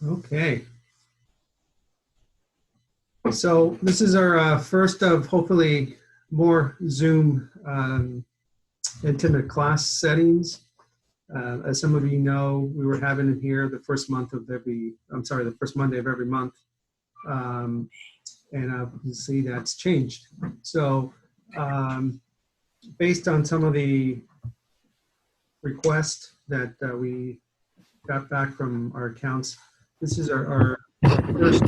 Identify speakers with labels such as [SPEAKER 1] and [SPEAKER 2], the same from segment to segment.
[SPEAKER 1] Okay, so this is our first of hopefully more Zoom intimate class settings. As some of you know, we were having it here the first the first Monday of every month. And obviously that's changed. So based on some of the requests that we got back from our accounts, this is our first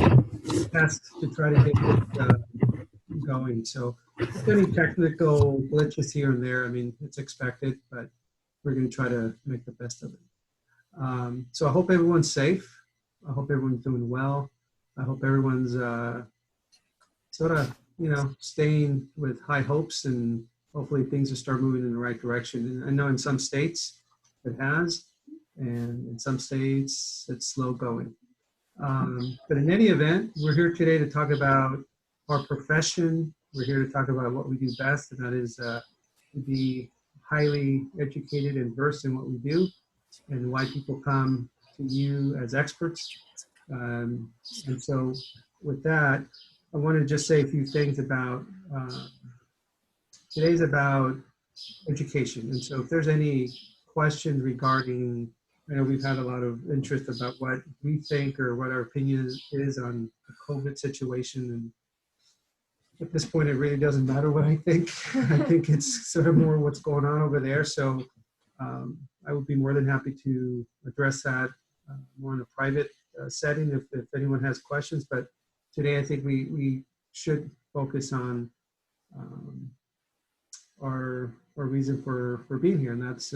[SPEAKER 1] test to try to get it going. So if any technical glitches here and there, I mean, it's expected, but we're going to try to make the best of it. So I hope everyone's safe. I hope everyone's doing well. I hope everyone's sort of, staying with high hopes, and hopefully things will start moving in the right direction. And I know in some states it has, and in some states it's slow going. But in any event, we're here today to talk about our profession. We're here to talk about what we do best, and that is to be highly educated and versed in what we do, and why people come to you as experts. And so with that, I want to just say a few things about, today's about education. And so if there's any questions regarding, I know we've had a lot of interest about what we think or what our opinion is on the COVID situation. And at this point, it really doesn't matter what I think. I think it's sort of more what's going on over there. So I would be more than happy to address that more in a private setting if anyone has questions. But today, I think we should focus on our reason for being here, and that's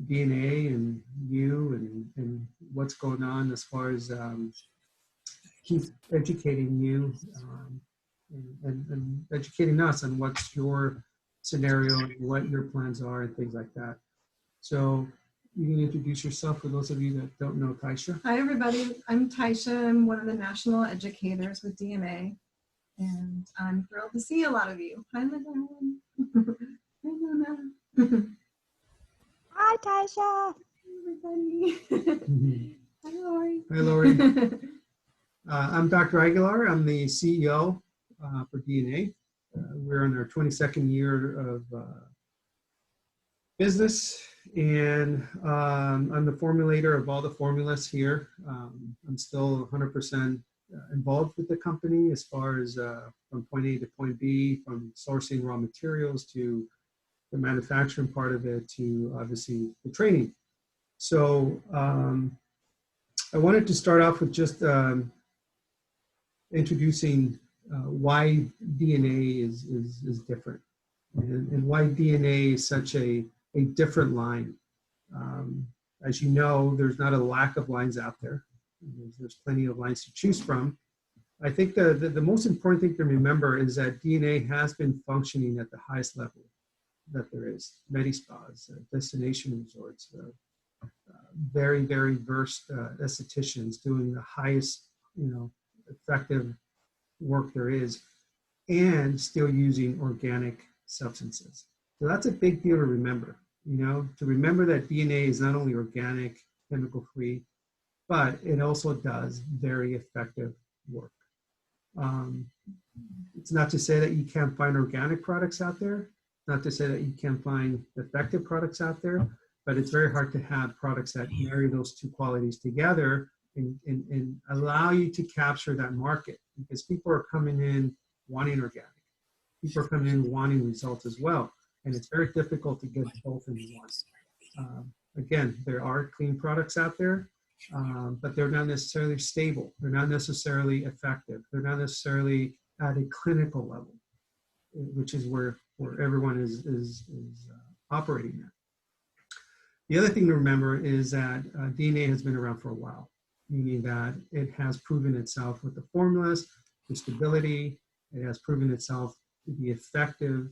[SPEAKER 1] DNA and you and what's going on as far as keep educating you and educating us on what's your scenario and what your plans are and things like that. So you can introduce yourself for those of you that don't know Tisha.
[SPEAKER 2] Hi, everybody. I'm Tisha. I'm one of the national educators with DNA, and I'm thrilled to see a lot of you. Hi, Madeleine. Hi, Luna.
[SPEAKER 3] Hi, Tisha.
[SPEAKER 2] Hi, everybody. Hi, Lori.
[SPEAKER 1] Hi, Lori. I'm Dr. Aguilar. I'm the CEO for DNA. We're in our 22nd year of business, and I'm the formulator of all the formulas here. I'm still 100% involved with the company as far as from point A to point B, from sourcing raw materials to the manufacturing part of it to obviously the training. So I wanted to start off with just introducing why DNA is different, and why DNA is such a different line. As you know, there's not a lack of lines out there. There's plenty of lines to choose from. I think the most important thing to remember is that DNA has been functioning at the highest level that there is. Medi-spas, destination resorts, very, very versed estheticians doing the highest, effective work there is, and still using organic substances. So that's a big deal to remember, to remember that DNA is not only organic, chemical free, but it also does very effective work. It's not to say that you can't find organic products out there, not to say that you can't find effective products out there, but it's very hard to have products that marry those two qualities together and allow you to capture that market, because people are coming in wanting organic. People are coming in wanting results as well. And it's very difficult to get both in one. Again, there are clean products out there, but they're not necessarily stable. They're not necessarily effective. They're not necessarily at a clinical level, which is where everyone is operating at. The other thing to remember is that DNA has been around for a while, meaning that it has proven itself with the formulas, the stability. It has proven itself to be effective.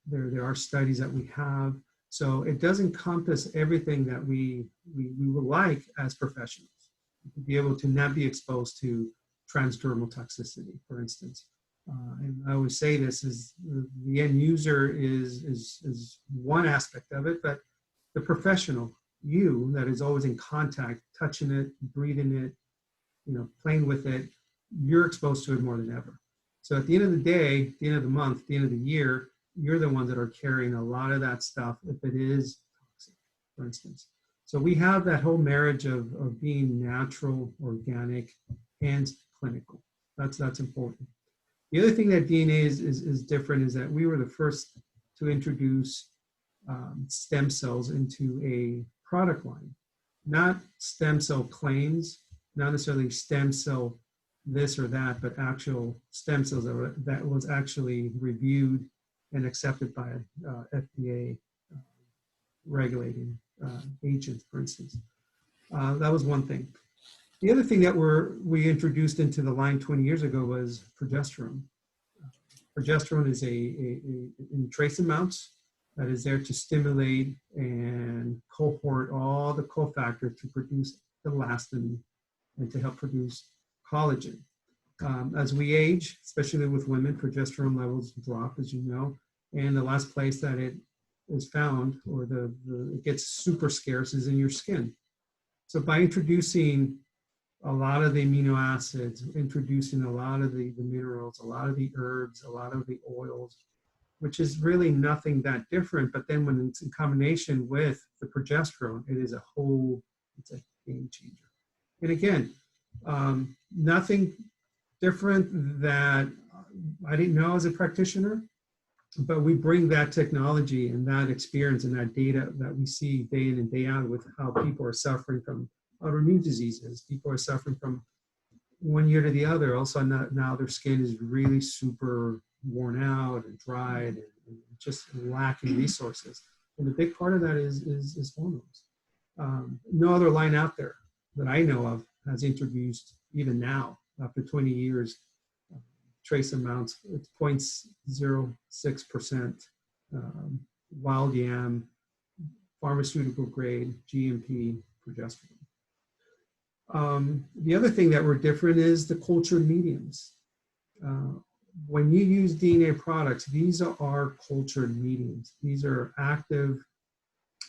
[SPEAKER 1] There are studies that we have. So it does encompass everything that we would like as professionals, to be able to not be exposed to transdermal toxicity, for instance. And I always say this is the end user is one aspect of it, but the professional, you that is always in contact, touching it, breathing it, playing with it, you're exposed to it more than ever. So at the end of the day, at the end of the month, at the end of the year, you're the ones that are carrying a lot of that stuff if it is toxic, for instance. So we have that whole marriage of being natural, organic, and clinical. That's important. The other thing that DNA is different is that we were the first to introduce stem cells into a product line. Not stem cell claims, not necessarily stem cell this or that, but actual stem cells that was actually reviewed and accepted by FDA regulating agents, for instance. That was one thing. The other thing that we introduced into the line 20 years ago was progesterone. Progesterone is in trace amounts that is there to stimulate and cohort all the cofactors to produce elastin and to help produce collagen. As we age, especially with women, progesterone levels drop, as you know, and the last place that it is found or it gets super scarce is in your skin. So by introducing a lot of the amino acids, introducing a lot of the minerals, a lot of the herbs, a lot of the oils, which is really nothing that different, but then when it's in combination with the progesterone, it's a game changer. And again, nothing different that I didn't know as a practitioner, but we bring that technology and that experience and that data that we see day in and day out with how people are suffering from autoimmune diseases. People are suffering from one year to the other. Also, now their skin is really super worn out and dried and just lacking resources. And a big part of that is hormones. No other line out there that I know of has introduced, even now, after 20 years, trace amounts. It's 0.06% wild yam, pharmaceutical grade, GMP progesterone. The other thing that we're different is the cultured mediums. When you use DNA products, these are cultured mediums. These are active,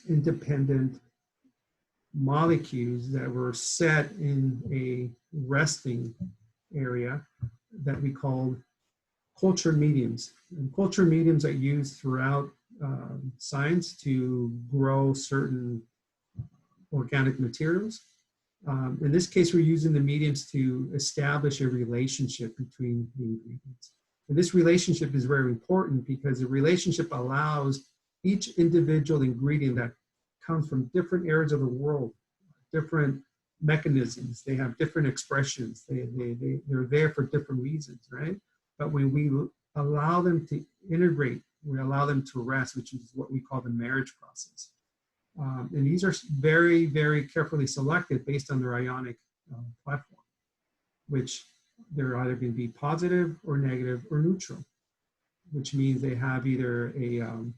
[SPEAKER 1] independent molecules that were set in a resting area that we call cultured mediums. And cultured mediums are used throughout science to grow certain organic materials. In this case, we're using the mediums to establish a relationship between the ingredients. And this relationship is very important because the relationship allows each individual ingredient that comes from different areas of the world, different mechanisms, they have different expressions, they're there for different reasons, right? But when we allow them to integrate, we allow them to rest, which is what we call the marriage process. And these are very, very carefully selected based on their ionic platform, which they're either going to be positive or negative or neutral, which means they have either an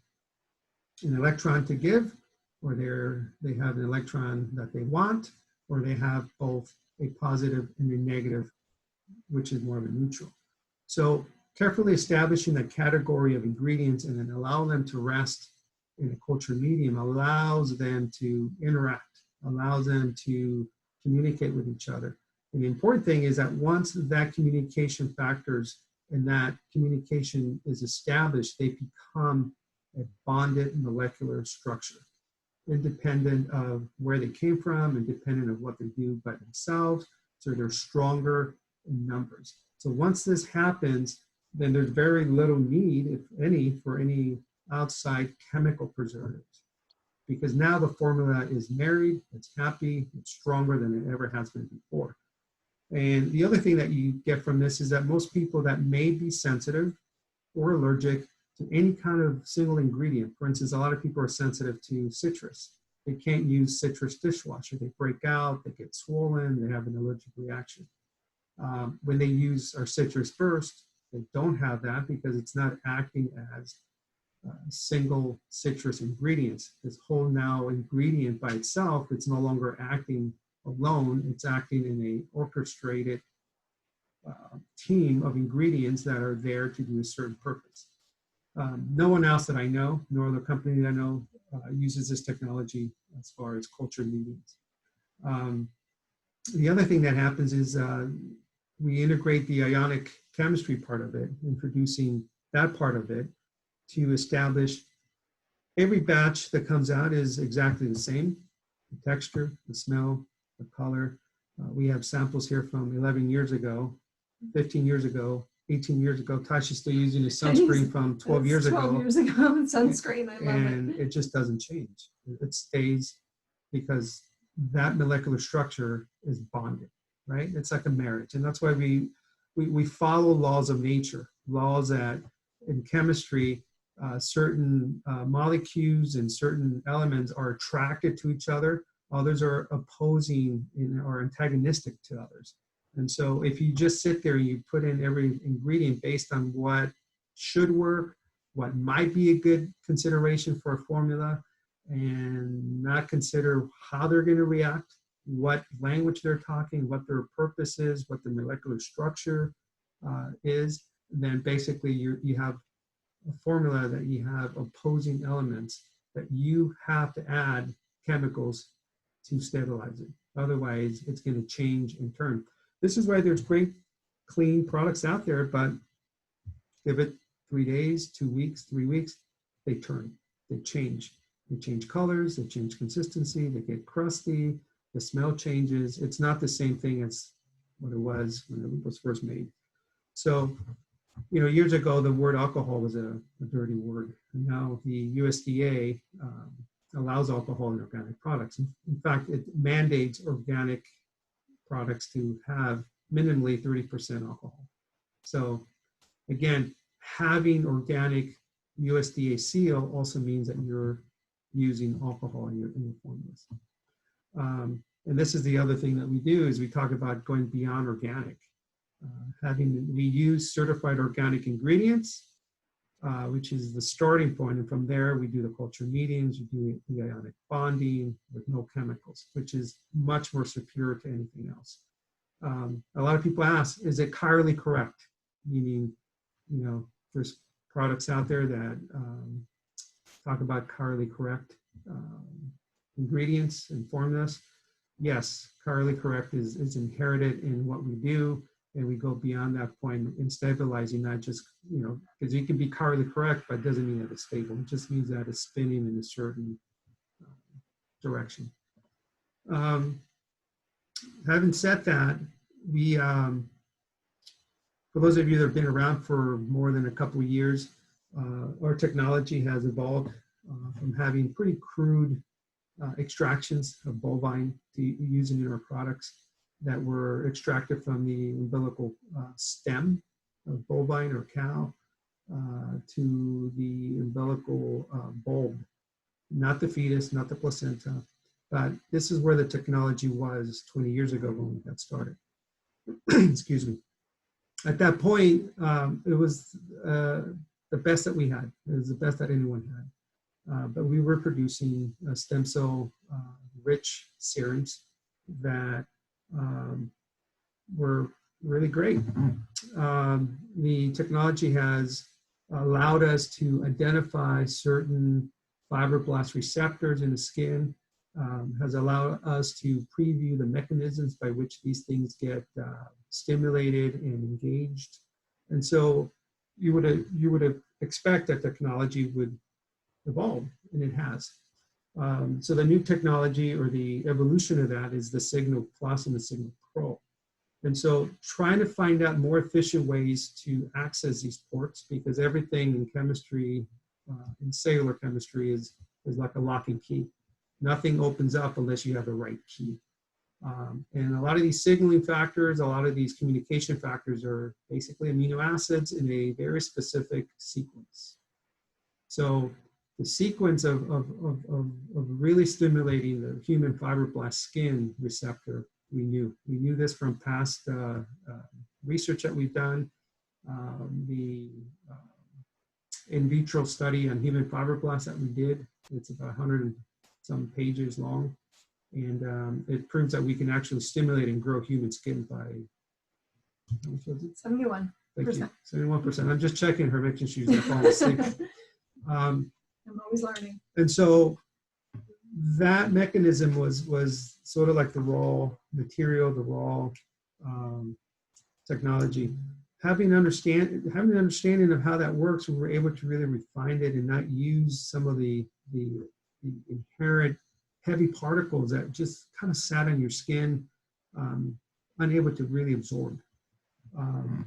[SPEAKER 1] electron to give, or they have an electron that they want, or they have both a positive and a negative, which is more of a neutral. So carefully establishing that category of ingredients and then allow them to rest in a cultured medium allows them to interact, allows them to communicate with each other. And the important thing is that once that communication factors and that communication is established, they become a bonded molecular structure, independent of where they came from, independent of what they do by themselves. So they're stronger in numbers. So once this happens, then there's very little need, if any, for any outside chemical preservatives, because now the formula is married, it's happy, it's stronger than it ever has been before. And the other thing that you get from this is that most people that may be sensitive or allergic to any kind of single ingredient, for instance, a lot of people are sensitive to citrus. They can't use citrus dishwasher. They break out, they get swollen, they have an allergic reaction. When they use our citrus burst, they don't have that because it's not acting as single citrus ingredients. This whole now ingredient by itself, it's no longer acting alone, it's acting in a orchestrated team of ingredients that are there to do a certain purpose. No one else that I know, nor the company that I know, uses this technology as far as culture meetings. The other thing that happens is we integrate the ionic chemistry part of it, introducing that part of it to establish every batch that comes out is exactly the same. The texture, the smell, the color. We have samples here from 11 years ago, 15 years ago, 18 years ago. Tasha's still using a sunscreen from 12 years ago.
[SPEAKER 2] 12 years ago, sunscreen, I love
[SPEAKER 1] and it just doesn't change. It stays because that molecular structure is bonded, right? It's like a marriage. And that's why we follow laws of nature, laws that in chemistry, certain molecules and certain elements are attracted to each other. Others are opposing or antagonistic to others. And so if you just sit there and you put in every ingredient based on what should work, what might be a good consideration for a formula, and not consider how they're going to react, what language they're talking, what their purpose is, what the molecular structure is, then basically you have a formula that you have opposing elements that you have to add chemicals to stabilize it. Otherwise, it's going to change in turn. This is why there's great clean products out there, but give it 3 days, 2 weeks, 3 weeks, they turn, they change. They change colors, they change consistency, they get crusty, the smell changes. It's not the same thing as what it was when it was first made. So, you know, years ago, the word alcohol was a dirty word. And now the USDA allows alcohol in organic products. In fact, it mandates organic products to have minimally 30% alcohol. So again, having organic USDA seal also means that you're using alcohol in your formulas. And this is the other thing that we do is we talk about going beyond organic. We use certified organic ingredients, which is the starting point. And from there, we do the culture meetings, we do the ionic bonding with no chemicals, which is much more superior to anything else. A lot of people ask, is it chirally correct? Meaning, you know, there's products out there that talk about chirally correct ingredients and formulas. Yes, chirally correct is inherited in what we do. And we go beyond that point in stabilizing, not just, you know, because you can be chirally correct, but it doesn't mean that it's stable. It just means that it's spinning in a certain direction. Having said that, we, for those of you that have been around for more than a couple of years, our technology has evolved from having pretty crude extractions of bovine to using in our products that were extracted from the umbilical stem of bovine or cow to the umbilical bulb, not the fetus, not the placenta, but this is where the technology was 20 years ago when we got started. Excuse me. At that point, it was the best that we had. It was the best that anyone had. But we were producing stem cell rich serums that were really great. The technology has allowed us to identify certain fibroblast receptors in the skin, has allowed us to preview the mechanisms by which these things get stimulated and engaged. And so you would expect that technology would evolve, and it has. So the new technology or the evolution of that is the Signal Plus and the Signal Pro. And so trying to find out more efficient ways to access these ports, because everything in chemistry, in cellular chemistry is like a lock and key. Nothing opens up unless you have the right key. And a lot of these signaling factors, a lot of these communication factors are basically amino acids in a very specific sequence. So the sequence of really stimulating the human fibroblast skin receptor, we knew this from past research that we've done. The in vitro study on human fibroblasts that we did, it's about 100 and some pages long. And it proves that we can actually stimulate and grow human skin by, how much was it?
[SPEAKER 2] 71%.
[SPEAKER 1] Thank you, 71%. I'm just checking her, making sure she's not falling asleep.
[SPEAKER 2] I'm always learning.
[SPEAKER 1] And so that mechanism was sort of like the raw material, the raw technology. Having an understanding of how that works, we were able to really refine it and not use some of the inherent heavy particles that just kind of sat on your skin, unable to really absorb.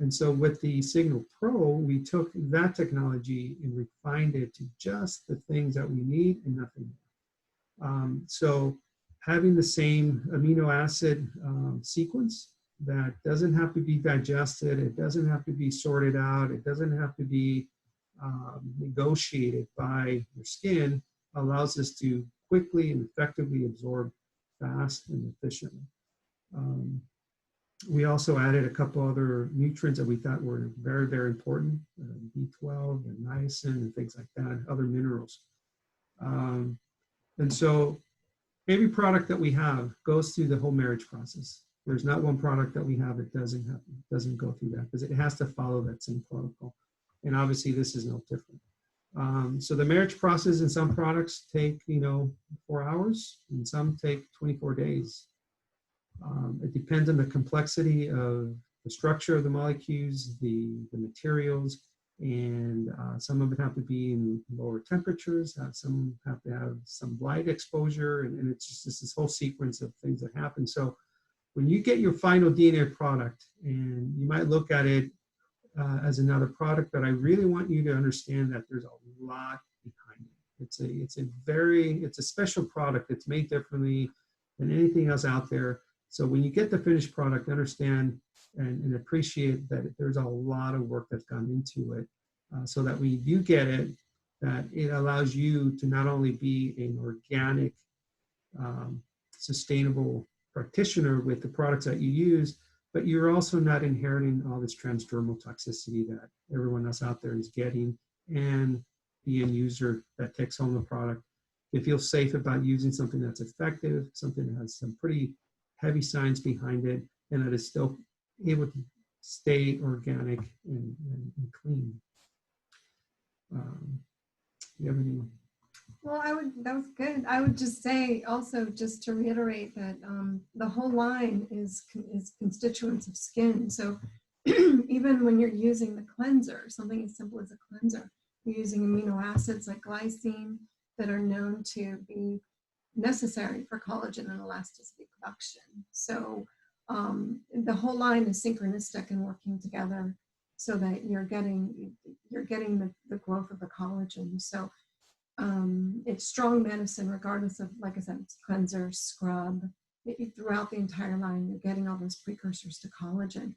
[SPEAKER 1] And so with the Signal Pro, we took that technology and refined it to just the things that we need and nothing more. So having the same amino acid sequence that doesn't have to be digested, it doesn't have to be sorted out, it doesn't have to be negotiated by your skin, allows us to quickly and effectively absorb fast and efficiently. We also added a couple other nutrients that we thought were very, very important, B12 and niacin and things like that, other minerals. And so every product that we have goes through the whole marriage process. There's not one product that we have that doesn't go through that, because it has to follow that same protocol. And obviously this is no different. So the marriage process in some products take, 4 hours, and some take 24 days. It depends on the complexity of the structure of the molecules, the materials, and some of it have to be in lower temperatures, some have to have some light exposure, and it's just this whole sequence of things that happen. So when you get your final DNA product, and you might look at it as another product, but I really want you to understand that there's a lot behind it. It's a special product. It's made differently than anything else out there. So when you get the finished product, understand and appreciate that there's a lot of work that's gone into it, so that when you do get it, that it allows you to not only be an organic, sustainable practitioner with the products that you use, but you're also not inheriting all this transdermal toxicity that everyone else out there is getting, and the end user that takes home the product, they feel safe about using something that's effective, something that has some pretty heavy science behind it, and that is still able to stay organic and clean. You have any?
[SPEAKER 2] Well, that was good. I would just say also, just to reiterate, that the whole line is constituents of skin. So even when you're using the cleanser, something as simple as a cleanser, you're using amino acids like glycine that are known to be necessary for collagen and elasticity production. So the whole line is synchronistic and working together so that you're getting the growth of the collagen. So it's strong medicine, regardless of, like I said, it's cleanser, scrub. Throughout the entire line, you're getting all those precursors to collagen.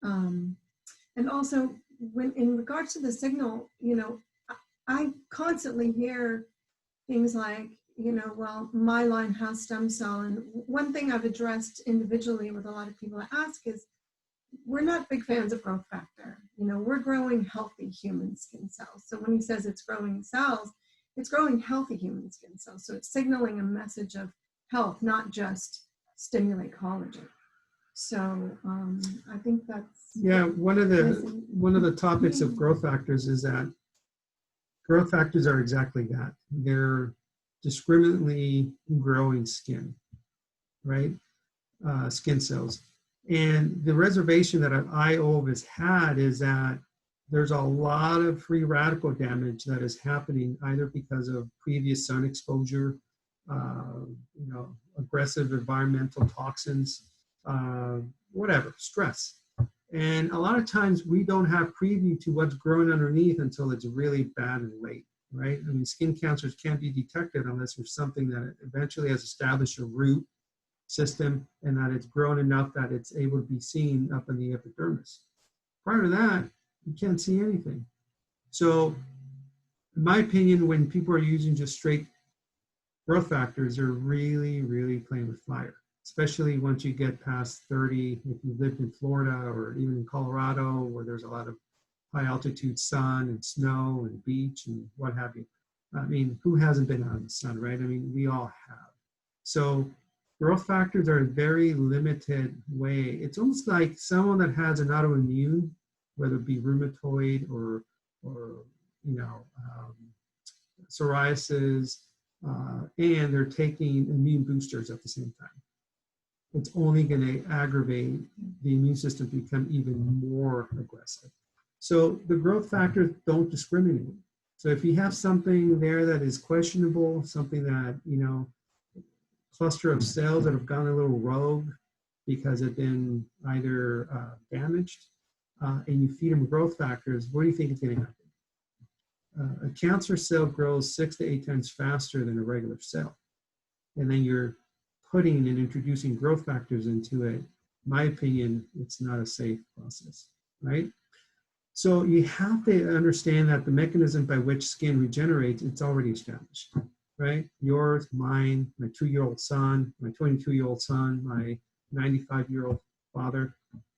[SPEAKER 2] And also, when in regards to the Signal, I constantly hear things like, well, my line has stem cell. And one thing I've addressed individually with a lot of people I ask is, we're not big fans of growth factor. We're growing healthy human skin cells. So when he says it's growing cells, it's growing healthy human skin cells. So it's signaling a message of health, not just stimulate collagen. So I think that's
[SPEAKER 1] one of the topics of growth factors is that growth factors are exactly that. They're discriminately growing skin, right? Skin cells. And the reservation that I always had is that there's a lot of free radical damage that is happening either because of previous sun exposure, aggressive environmental toxins, whatever, stress. And a lot of times we don't have preview to what's growing underneath until it's really bad and late, right? I mean, skin cancers can't be detected unless there's something that eventually has established a root system and that it's grown enough that it's able to be seen up in the epidermis. Prior to that, you can't see anything. So in my opinion, when people are using just straight growth factors, they're really, really playing with fire, especially once you get past 30, if you lived in Florida or even in Colorado, where there's a lot of high altitude sun and snow and beach and what have you. I mean, who hasn't been out in the sun, right? I mean, we all have. So growth factors are a very limited way. It's almost like someone that has an autoimmune, whether it be rheumatoid or psoriasis, and they're taking immune boosters at the same time. It's only going to aggravate the immune system to become even more aggressive. So the growth factors don't discriminate. So if you have something there that is questionable, something that, cluster of cells that have gone a little rogue because they've been either damaged, and you feed them growth factors, what do you think is going to happen? A cancer cell grows 6 to 8 times faster than a regular cell. And then you're putting and introducing growth factors into it. In my opinion, it's not a safe process, right? So you have to understand that the mechanism by which skin regenerates, it's already established, right? Yours, mine, my 2-year-old son, my 22-year-old son, my 95-year-old father,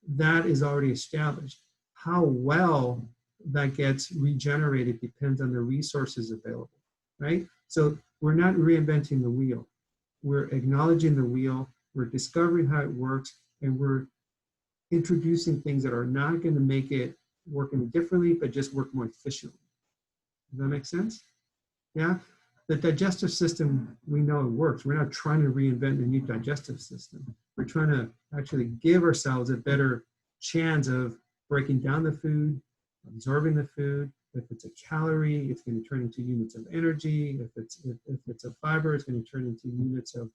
[SPEAKER 1] that is already established. How well that gets regenerated depends on the resources available, right? So we're not reinventing the wheel. We're acknowledging the wheel, we're discovering how it works, and we're introducing things that are not going to make it work any differently, but just work more efficiently. Does that make sense? Yeah? The digestive system, we know it works. We're not trying to reinvent a new digestive system. We're trying to actually give ourselves a better chance of breaking down the food, absorbing the food. If it's a calorie, it's going to turn into units of energy. If it's a fiber, it's going to turn into units of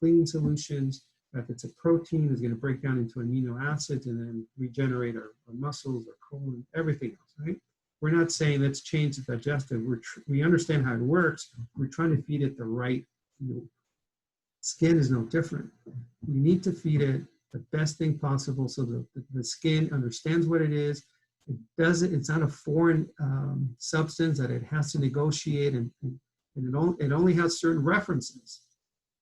[SPEAKER 1] cleaning solutions. If it's a protein, it's going to break down into amino acids and then regenerate our muscles, our colon, everything else, right? We're not saying let's change the digestive. We understand how it works. We're trying to feed it the right fuel. Skin is no different. We need to feed it the best thing possible so that the skin understands what it is. It's not a foreign substance that it has to negotiate, and it only has certain references.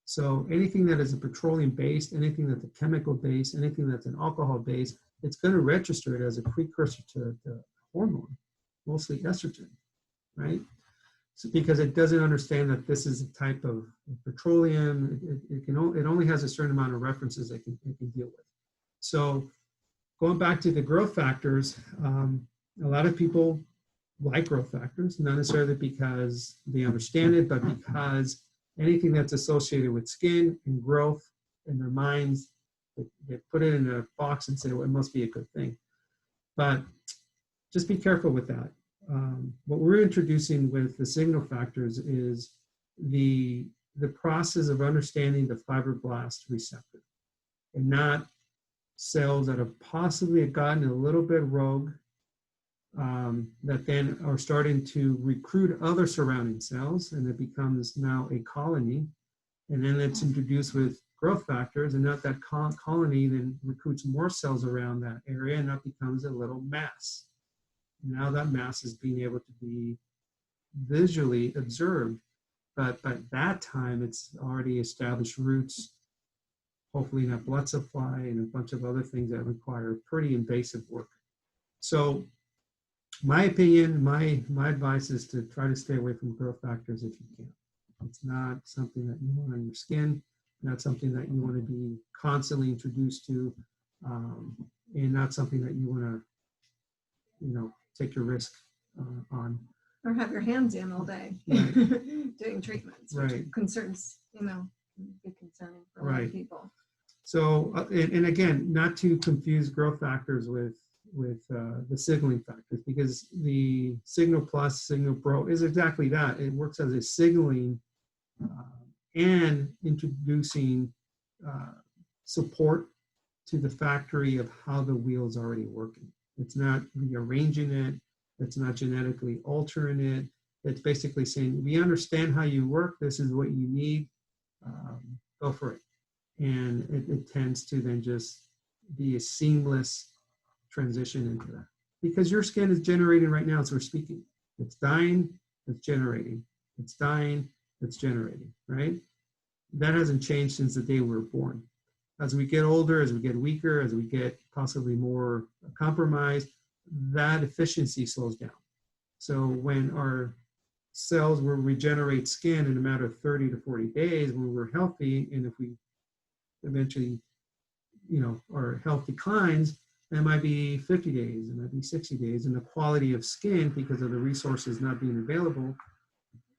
[SPEAKER 1] So anything that is a petroleum based, anything that's a chemical based, anything that's an alcohol based, it's going to register it as a precursor to the hormone, mostly estrogen, right? So because it doesn't understand that this is a type of petroleum, it only has a certain amount of references it can deal with. So going back to the growth factors, a lot of people like growth factors, not necessarily because they understand it, but because anything that's associated with skin and growth in their minds, they put it in a box and say, well, it must be a good thing. But just be careful with that. What we're introducing with the signal factors is the process of understanding the fibroblast receptor, and not cells that have possibly gotten a little bit rogue, that then are starting to recruit other surrounding cells, and it becomes now a colony, and then it's introduced with growth factors, and now that colony then recruits more cells around that area, and that becomes a little mass. Now that mass is being able to be visually observed, but by that time it's already established roots, hopefully in a blood supply, and a bunch of other things that require pretty invasive work. So my opinion, my advice is to try to stay away from growth factors if you can. It's not something that you want on your skin, not something that you want to be constantly introduced to, and not something that you want to, take your risk on.
[SPEAKER 2] Or have your hands in all day
[SPEAKER 1] Right.
[SPEAKER 2] doing treatments, which
[SPEAKER 1] Right.
[SPEAKER 2] concerns, be concerning for a lot
[SPEAKER 1] Right.
[SPEAKER 2] of people.
[SPEAKER 1] So, and again, not to confuse growth factors with the signaling factors, because the signal plus, signal pro is exactly that. It works as a signaling and introducing support to the factory of how the wheel is already working. It's not rearranging it. It's not genetically altering it. It's basically saying, we understand how you work. This is what you need. Go for it. And it tends to then just be a seamless transition into that. Because your skin is generating right now as we're speaking. It's dying, it's generating. It's dying, it's generating, right? That hasn't changed since the day we were born. As we get older, as we get weaker, as we get possibly more compromised, that efficiency slows down. So when our cells will regenerate skin in a matter of 30 to 40 days when we're healthy, and if we eventually, our health declines, that might be 50 days, it might be 60 days, and the quality of skin, because of the resources not being available,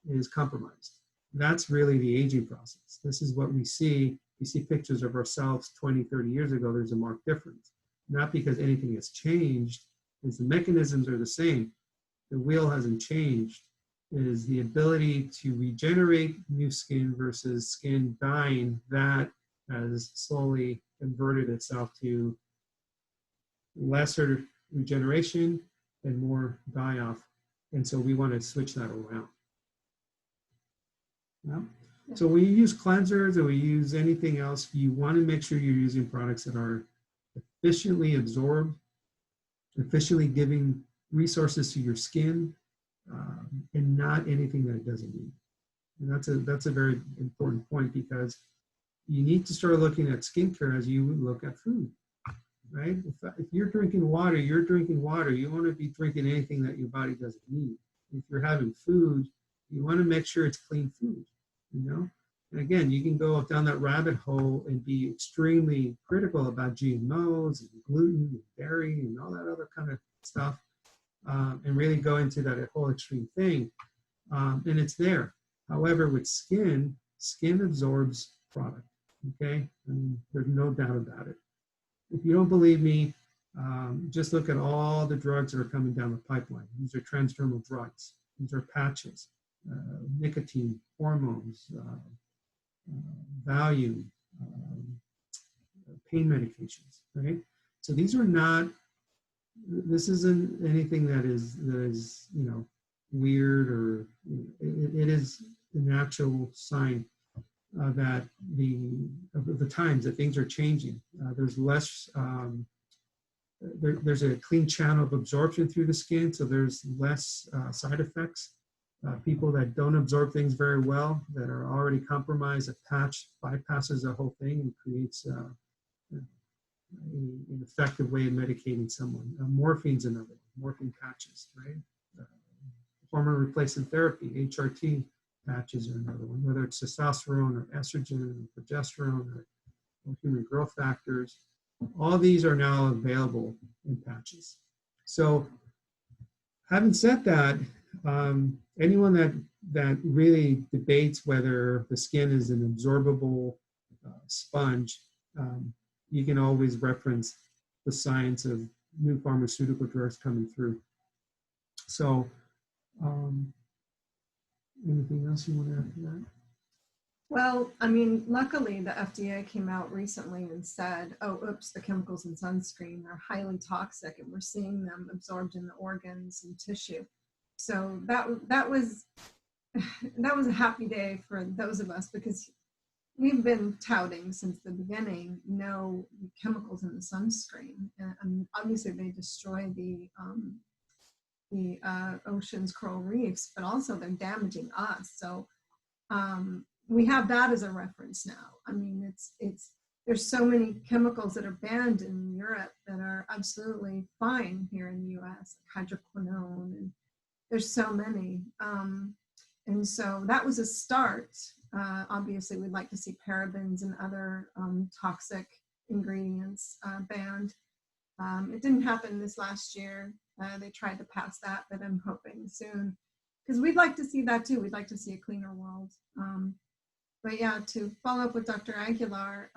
[SPEAKER 1] is compromised. That's really the aging process. This is what we see. We see pictures of ourselves 20, 30 years ago. There's a marked difference. Not because anything has changed, is the mechanisms are the same. The wheel hasn't changed. It is the ability to regenerate new skin versus skin dying that has slowly converted itself to lesser regeneration and more die-off. And so we want to switch that around. Yeah. So we use cleansers or we use anything else, you want to make sure you're using products that are efficiently absorbed, efficiently giving resources to your skin, and not anything that it doesn't need. And that's a very important point, because you need to start looking at skincare as you would look at food, right? If you're drinking water, you're drinking water. You want to be drinking anything that your body doesn't need. If you're having food, you want to make sure it's clean food, you know? And again, you can go down that rabbit hole and be extremely critical about GMOs and gluten and dairy and all that other kind of stuff, and really go into that whole extreme thing. And it's there. However, with skin absorbs product, okay? And there's no doubt about it. If you don't believe me, just look at all the drugs that are coming down the pipeline. These are transdermal drugs. These are patches, nicotine, hormones, Valium, pain medications, right? So these are not, this isn't anything that is you know, weird, or it is the natural sign that the times that things are changing. There's less, there's a clean channel of absorption through the skin, so there's less side effects. People that don't absorb things very well, that are already compromised, a patch bypasses the whole thing and creates an effective way of medicating someone. Morphine's another one, morphine patches, right? Hormone replacement therapy, HRT patches are another one, whether it's testosterone or estrogen or progesterone or human growth factors. All these are now available in patches. So having said that, anyone that really debates whether the skin is an absorbable sponge, you can always reference the science of new pharmaceutical drugs coming through. So anything else you want to add to that?
[SPEAKER 2] Well, I mean, luckily the FDA came out recently and said, oh, oops, the chemicals in sunscreen are highly toxic and we're seeing them absorbed in the organs and tissue. So that was a happy day for those of us, because we've been touting since the beginning, no chemicals in the sunscreen. And obviously they destroy the oceans, coral reefs, but also they're damaging us. So we have that as a reference now. I mean, there's so many chemicals that are banned in Europe that are absolutely fine here in the US, like hydroquinone, and there's so many. And so that was a start. Obviously, we'd like to see parabens and other toxic ingredients banned. It didn't happen this last year. They tried to pass that, but I'm hoping soon, because we'd like to see that too. We'd like to see a cleaner world. But yeah, to follow up with Dr. Aguilar,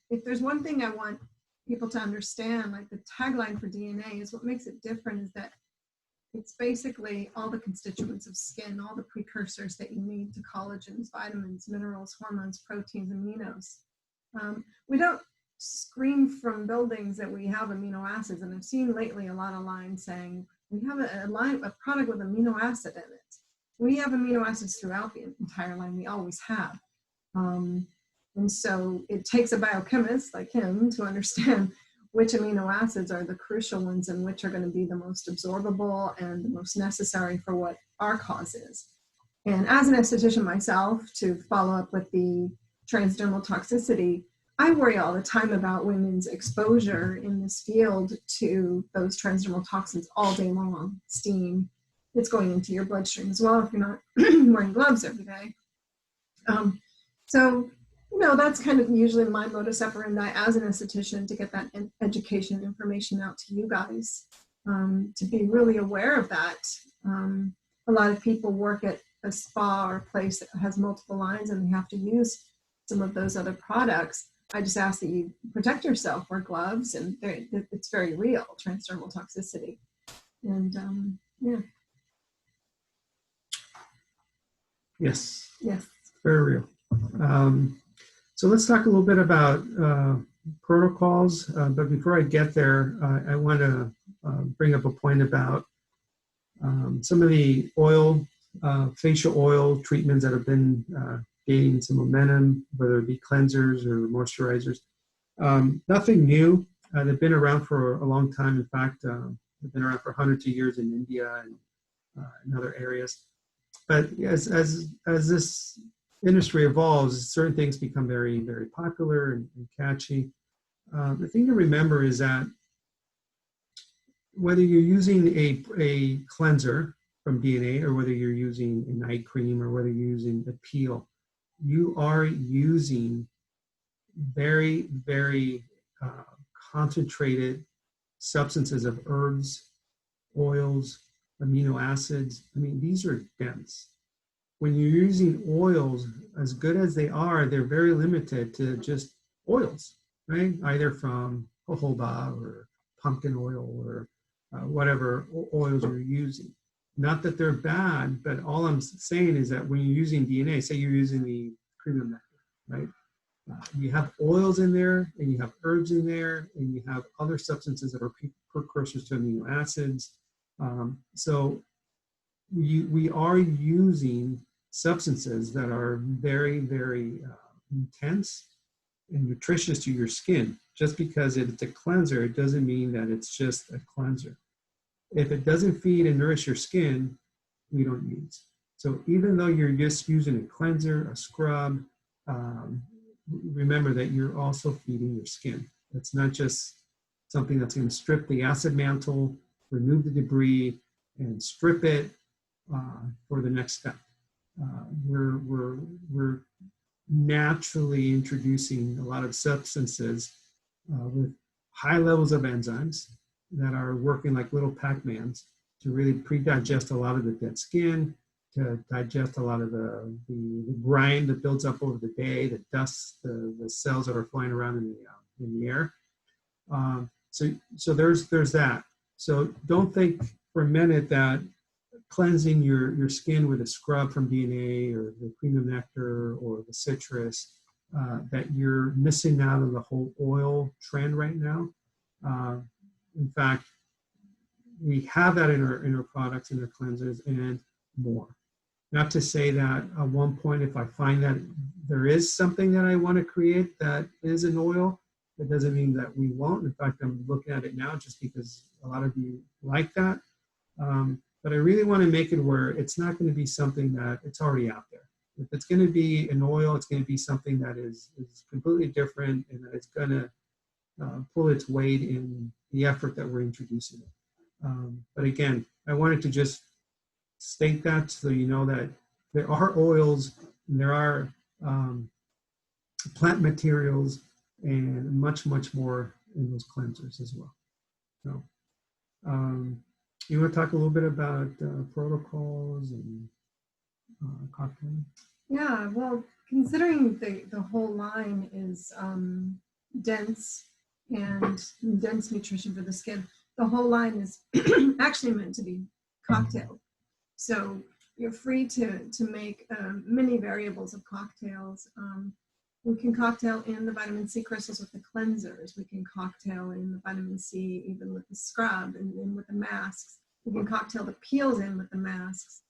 [SPEAKER 2] if there's one thing I want people to understand, like the tagline for DNA is what makes it different is that it's basically all the constituents of skin, all the precursors that you need to collagens, vitamins, minerals, hormones, proteins, aminos. We don't scream from buildings that we have amino acids, and I've seen lately a lot of lines saying, we have a product with amino acid in it. We have amino acids throughout the entire line, we always have. And so it takes a biochemist like him to understand which amino acids are the crucial ones and which are going to be the most absorbable and the most necessary for what our cause is. And as an esthetician myself, to follow up with the transdermal toxicity, I worry all the time about women's exposure in this field to those transdermal toxins all day long. Steam, it's going into your bloodstream as well if you're not wearing gloves every day. So, you know, that's kind of usually my modus operandi as an esthetician, to get that education and information out to you guys, to be really aware of that. A lot of people work at a spa or place that has multiple lines and they have to use some of those other products, I just ask that you protect yourself, wear gloves, and it's very real, transdermal toxicity. And yeah.
[SPEAKER 1] Yes,
[SPEAKER 2] Yes.
[SPEAKER 1] very real. So let's talk a little bit about protocols. But before I get there, I want to bring up a point about some of the facial oil treatments that have been gaining some momentum, whether it be cleansers or moisturizers. Nothing new. They've been around for a long time. In fact, they've been around for hundreds of years in India and in other areas. But as this industry evolves, certain things become very, very popular and catchy. The thing to remember is that whether you're using a cleanser from DNA or whether you're using a night cream or whether you're using a peel, you are using very, very concentrated substances of herbs, oils, amino acids. I mean, these are dense. When you're using oils, as good as they are, they're very limited to just oils, right? Either from jojoba or pumpkin oil or whatever oils you're using. Not that they're bad, but all I'm saying is that when you're using DNA, say you're using the premium nectar, right? You have oils in there, and you have herbs in there, and you have other substances that are precursors to amino acids. So we are using substances that are very, very intense and nutritious to your skin. Just because it's a cleanser, it doesn't mean that it's just a cleanser. If it doesn't feed and nourish your skin, we don't use. So even though you're just using a cleanser, a scrub, remember that you're also feeding your skin. It's not just something that's going to strip the acid mantle, remove the debris, and strip it for the next step. We're naturally introducing a lot of substances with high levels of enzymes that are working like little Pac-Mans to really pre-digest a lot of the dead skin, to digest a lot of the grime that builds up over the day, the dust, the cells that are flying around in the air. So there's that. So don't think for a minute that cleansing your skin with a scrub from DNA or the premium nectar or the citrus, that you're missing out on the whole oil trend right now. In fact, we have that in our products, in our cleansers, and more. Not to say that at one point, if I find that there is something that I want to create that is an oil, that doesn't mean that we won't. In fact, I'm looking at it now just because a lot of you like that. But I really want to make it where it's not going to be something that it's already out there. If it's going to be an oil, it's going to be something that is completely different and that it's going to pull its weight in the effort that we're introducing it. But again, I wanted to just state that so you know that there are oils and there are plant materials and much, much more in those cleansers as well. So you want to talk a little bit about protocols and cocktails?
[SPEAKER 2] Yeah, well, considering the whole line is dense and dense nutrition for the skin, the whole line is actually meant to be cocktailed. So you're free to make many variables of cocktails. We can cocktail in the vitamin C crystals with the cleansers. We can cocktail in the vitamin C even with the scrub and with the masks. We can cocktail the peels in with the masks.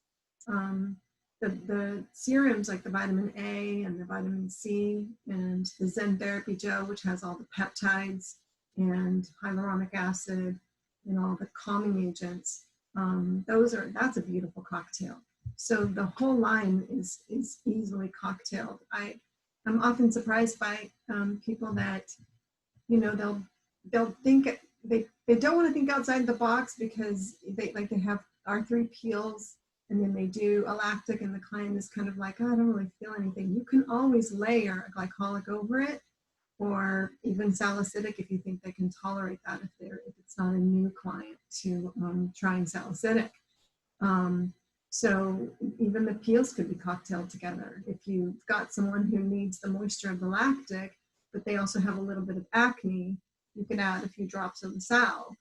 [SPEAKER 2] The serums like the vitamin A and the vitamin C and the Zen Therapy Gel, which has all the peptides and hyaluronic acid and all the calming agents. That's a beautiful cocktail. So the whole line is easily cocktailed. I'm often surprised by people that, they'll think they don't want to think outside the box because they have R3 peels and then they do a lactic and the client is kind of like, oh, I don't really feel anything. You can always layer a glycolic over it, or even salicylic if you think they can tolerate that if it's not a new client to trying salicylic. So even the peels could be cocktailed together. If you've got someone who needs the moisture of the lactic, but they also have a little bit of acne, you can add a few drops of the sal,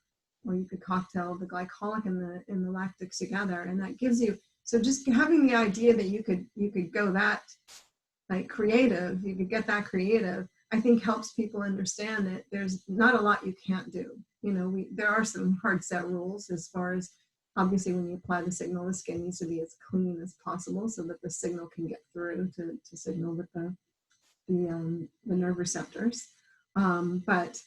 [SPEAKER 2] or you could cocktail the glycolic and the lactics together, and that gives you. So just having the idea that you could go that like creative, you could get that creative, I think helps people understand that there's not a lot you can't do. You know, there are some hard set rules as far as obviously when you apply the signal, the skin needs to be as clean as possible so that the signal can get through to signal with the nerve receptors. But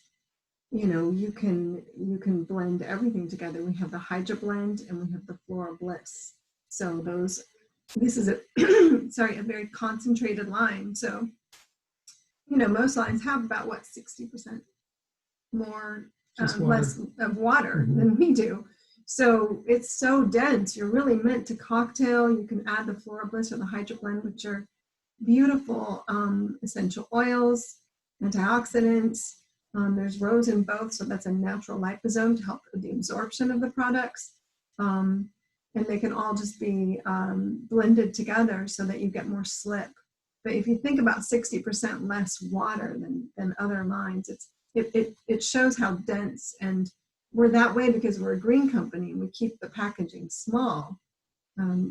[SPEAKER 2] you know, you can blend everything together. We have the Hydra blend and we have the Flora Bliss. So this is a a very concentrated line. So, you know, most lines have about 60% more less of water than we do. So it's so dense. You're really meant to cocktail. You can add the Flora Bliss or the Hydra blend, which are beautiful essential oils, antioxidants. There's rose in both, so that's a natural liposome to help with the absorption of the products. And they can all just be blended together so that you get more slip. But if you think about 60% less water than other lines, it shows how dense, and we're that way because we're a green company and we keep the packaging small.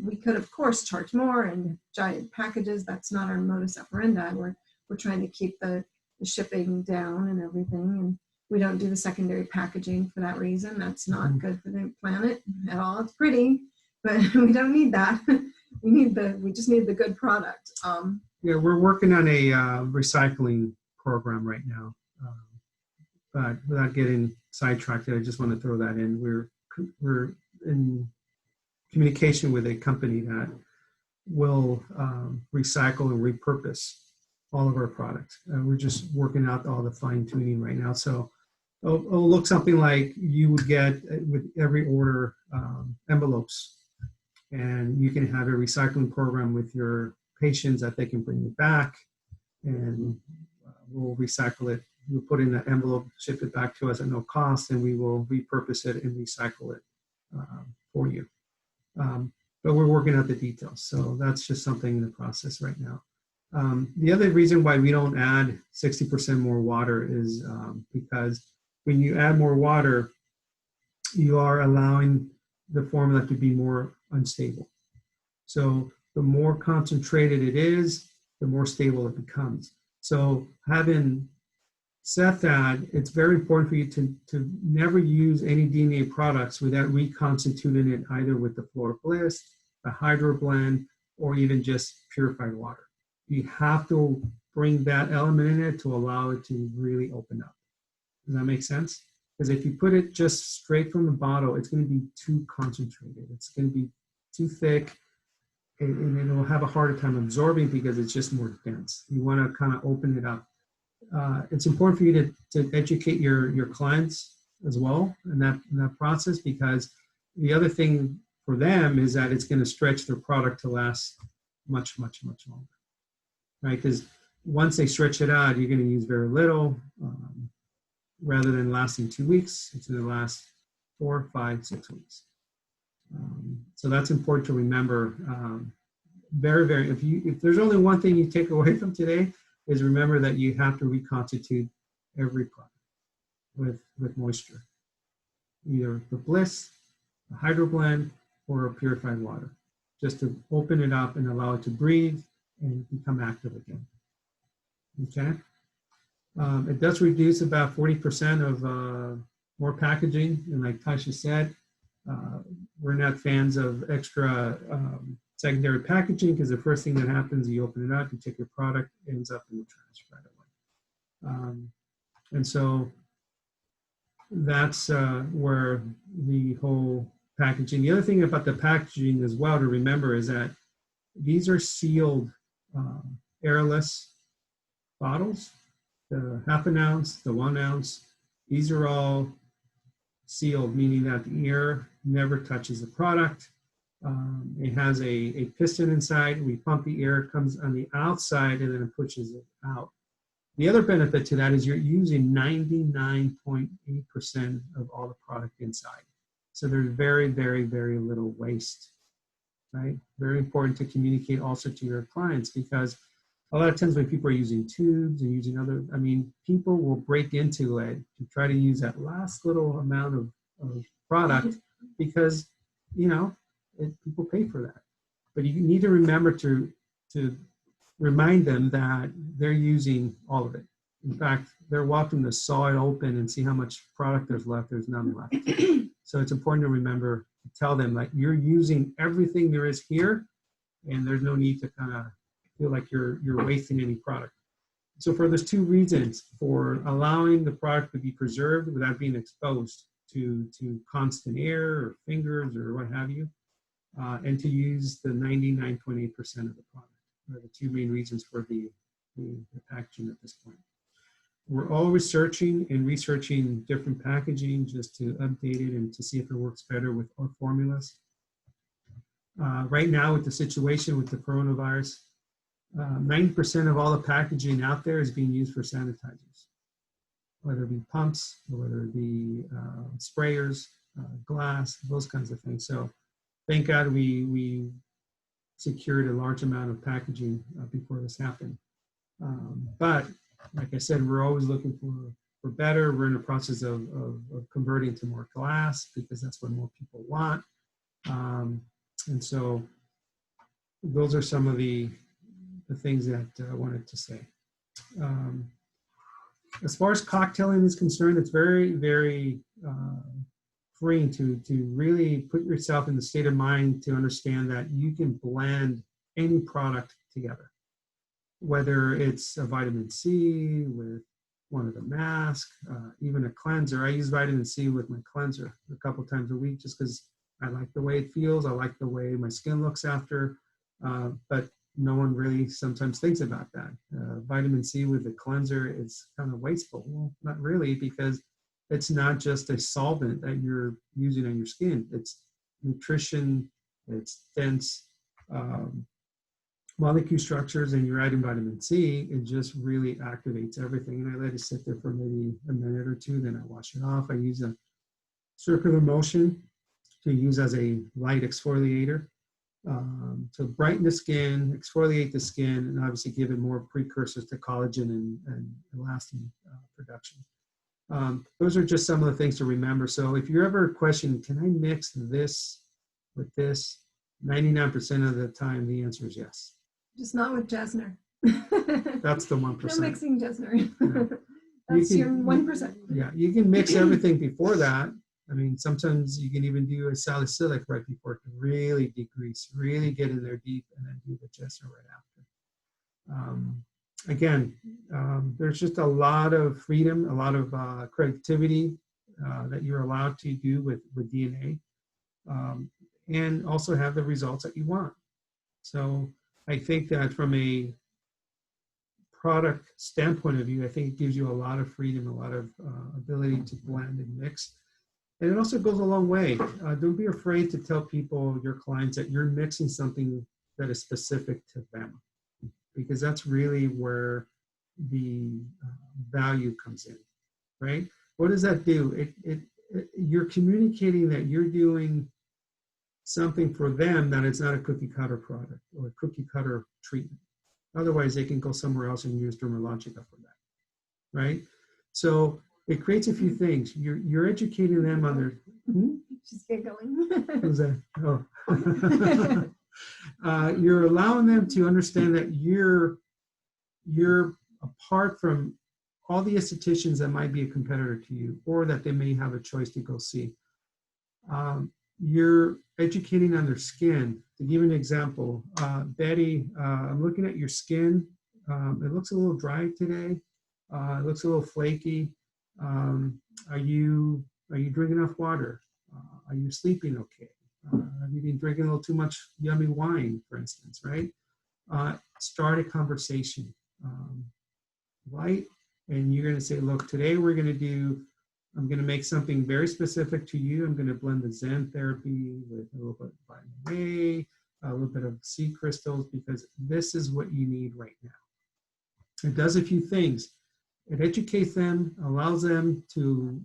[SPEAKER 2] We could, of course, charge more and giant packages. That's not our modus operandi. We're trying to keep the shipping down and everything, and we don't do the secondary packaging for that reason. That's not good for the planet at all. It's pretty, but we don't need that. We just need the good product.
[SPEAKER 1] Yeah, we're working on a recycling program right now, but without getting sidetracked, I just want to throw that in. We're in communication with a company that will recycle and repurpose all of our products. We're just working out all the fine tuning right now. So it'll look something like you would get with every order envelopes, and you can have a recycling program with your patients that they can bring it back, and we'll recycle it. We'll put in the envelope, ship it back to us at no cost, and we will repurpose it and recycle it for you. But we're working out the details. So that's just something in the process right now. The other reason why we don't add 60% more water is because when you add more water, you are allowing the formula to be more unstable. So the more concentrated it is, the more stable it becomes. So having said that, it's very important for you to never use any DNA products without reconstituting it either with the Flora Bliss, the Hydro Blend, or even just purified water. You have to bring that element in it to allow it to really open up. Does that make sense? Because if you put it just straight from the bottle, it's going to be too concentrated. It's going to be too thick, and it will have a harder time absorbing because it's just more dense. You want to kind of open it up. It's important for you to educate your clients as well in that process, because the other thing for them is that it's going to stretch their product to last much, much, much longer. Right? Because once they stretch it out, you're going to use very little. Rather than lasting 2 weeks, it's going to last 4, 5, 6 weeks. So that's important to remember. Very, very. If there's only one thing you take away from today, is remember that you have to reconstitute every product with moisture, either the Bliss, the Hydro Blend, or a purified water, just to open it up and allow it to breathe and become active again. Okay. It does reduce about 40% of more packaging, and like Tisha said, we're not fans of extra secondary packaging, because the first thing that happens, you open it up, you take your product, it ends up in the trash right away. And so that's where the whole packaging. The other thing about the packaging as well to remember is that these are sealed, airless bottles. The 1/2 ounce, the 1 ounce, these are all sealed, meaning that the air never touches the product. It has a piston inside. We pump the air, it comes on the outside, and then it pushes it out. The other benefit to that is you're using 99.8% of all the product inside. So there's very, very, very little waste. right? Very important to communicate also to your clients, because a lot of times when people are using tubes and using other, I mean, people will break into it to try to use that last little amount of product because, you know, people pay for that. But you need to remember to remind them that they're using all of it. In fact, they're welcome to saw it open and see how much product there's left. There's none left. So it's important to remember to tell them that you're using everything there is here, and there's no need to kind of feel like you're wasting any product. So for those two reasons, for allowing the product to be preserved without being exposed to constant air or fingers or what have you, and to use the 99.8% of the product are the two main reasons for the packaging at this point. We're all researching different packaging just to update it and to see if it works better with our formulas. Right now with the situation with the coronavirus, 90% of all the packaging out there is being used for sanitizers, whether it be pumps or whether it be sprayers, glass, those kinds of things. So thank God we secured a large amount of packaging before this happened. But like I said, we're always looking for better. We're in the process of converting to more glass because that's what more people want. And so those are some of the things that I wanted to say. As far as cocktailing is concerned, it's very, very freeing to really put yourself in the state of mind to understand that you can blend any product together, whether it's a vitamin C with one of the masks, even a cleanser. I use vitamin C with my cleanser a couple times a week just because I like the way it feels. I like the way my skin looks after, but no one really sometimes thinks about that. Vitamin C with the cleanser is kind of wasteful. Well, not really, because it's not just a solvent that you're using on your skin. It's nutrition, it's dense molecule structures, and you're adding vitamin C. It just really activates everything. And I let it sit there for maybe a minute or two, then I wash it off. I use a circular motion to use as a light exfoliator. To brighten the skin, exfoliate the skin, and obviously give it more precursors to collagen and elastin production. Those are just some of the things to remember. So if you're ever questioning, can I mix this with this? 99% of the time, the answer is yes.
[SPEAKER 2] Just not with Jesner.
[SPEAKER 1] That's the 1%.
[SPEAKER 2] No mixing Jesner.
[SPEAKER 1] Yeah.
[SPEAKER 2] That's your 1%.
[SPEAKER 1] Yeah, you can mix everything before that. I mean, sometimes you can even do a salicylic right before to really decrease, really get in there deep, and then do the Jesner right after. Again, there's just a lot of freedom, a lot of creativity that you're allowed to do with DNA, and also have the results that you want. So I think that from a product standpoint of view, I think it gives you a lot of freedom, a lot of ability to blend and mix. And it also goes a long way. Don't be afraid to tell people, your clients, that you're mixing something that is specific to them, because that's really where the value comes in, right? What does that do? You're communicating that you're doing something for them that it's not a cookie cutter product or a cookie cutter treatment. Otherwise, they can go somewhere else and use Dermalogica for that, right? So it creates a few things. You're educating them on their.
[SPEAKER 2] Just giggling.
[SPEAKER 1] Who's that? Oh. You're allowing them to understand that you're apart from all the estheticians that might be a competitor to you, or that they may have a choice to go see. You're educating on their skin. To give an example, Betty, I'm looking at your skin. It looks a little dry today. It looks a little flaky. Are you drinking enough water? Are you sleeping okay? Have you been drinking a little too much yummy wine, for instance, right? Start a conversation, right? And you're going to say, look, today I'm going to make something very specific to you. I'm going to blend the Zen therapy with a little bit of vitamin A, a little bit of sea crystals, because this is what you need right now. It does a few things. It educates them, allows them to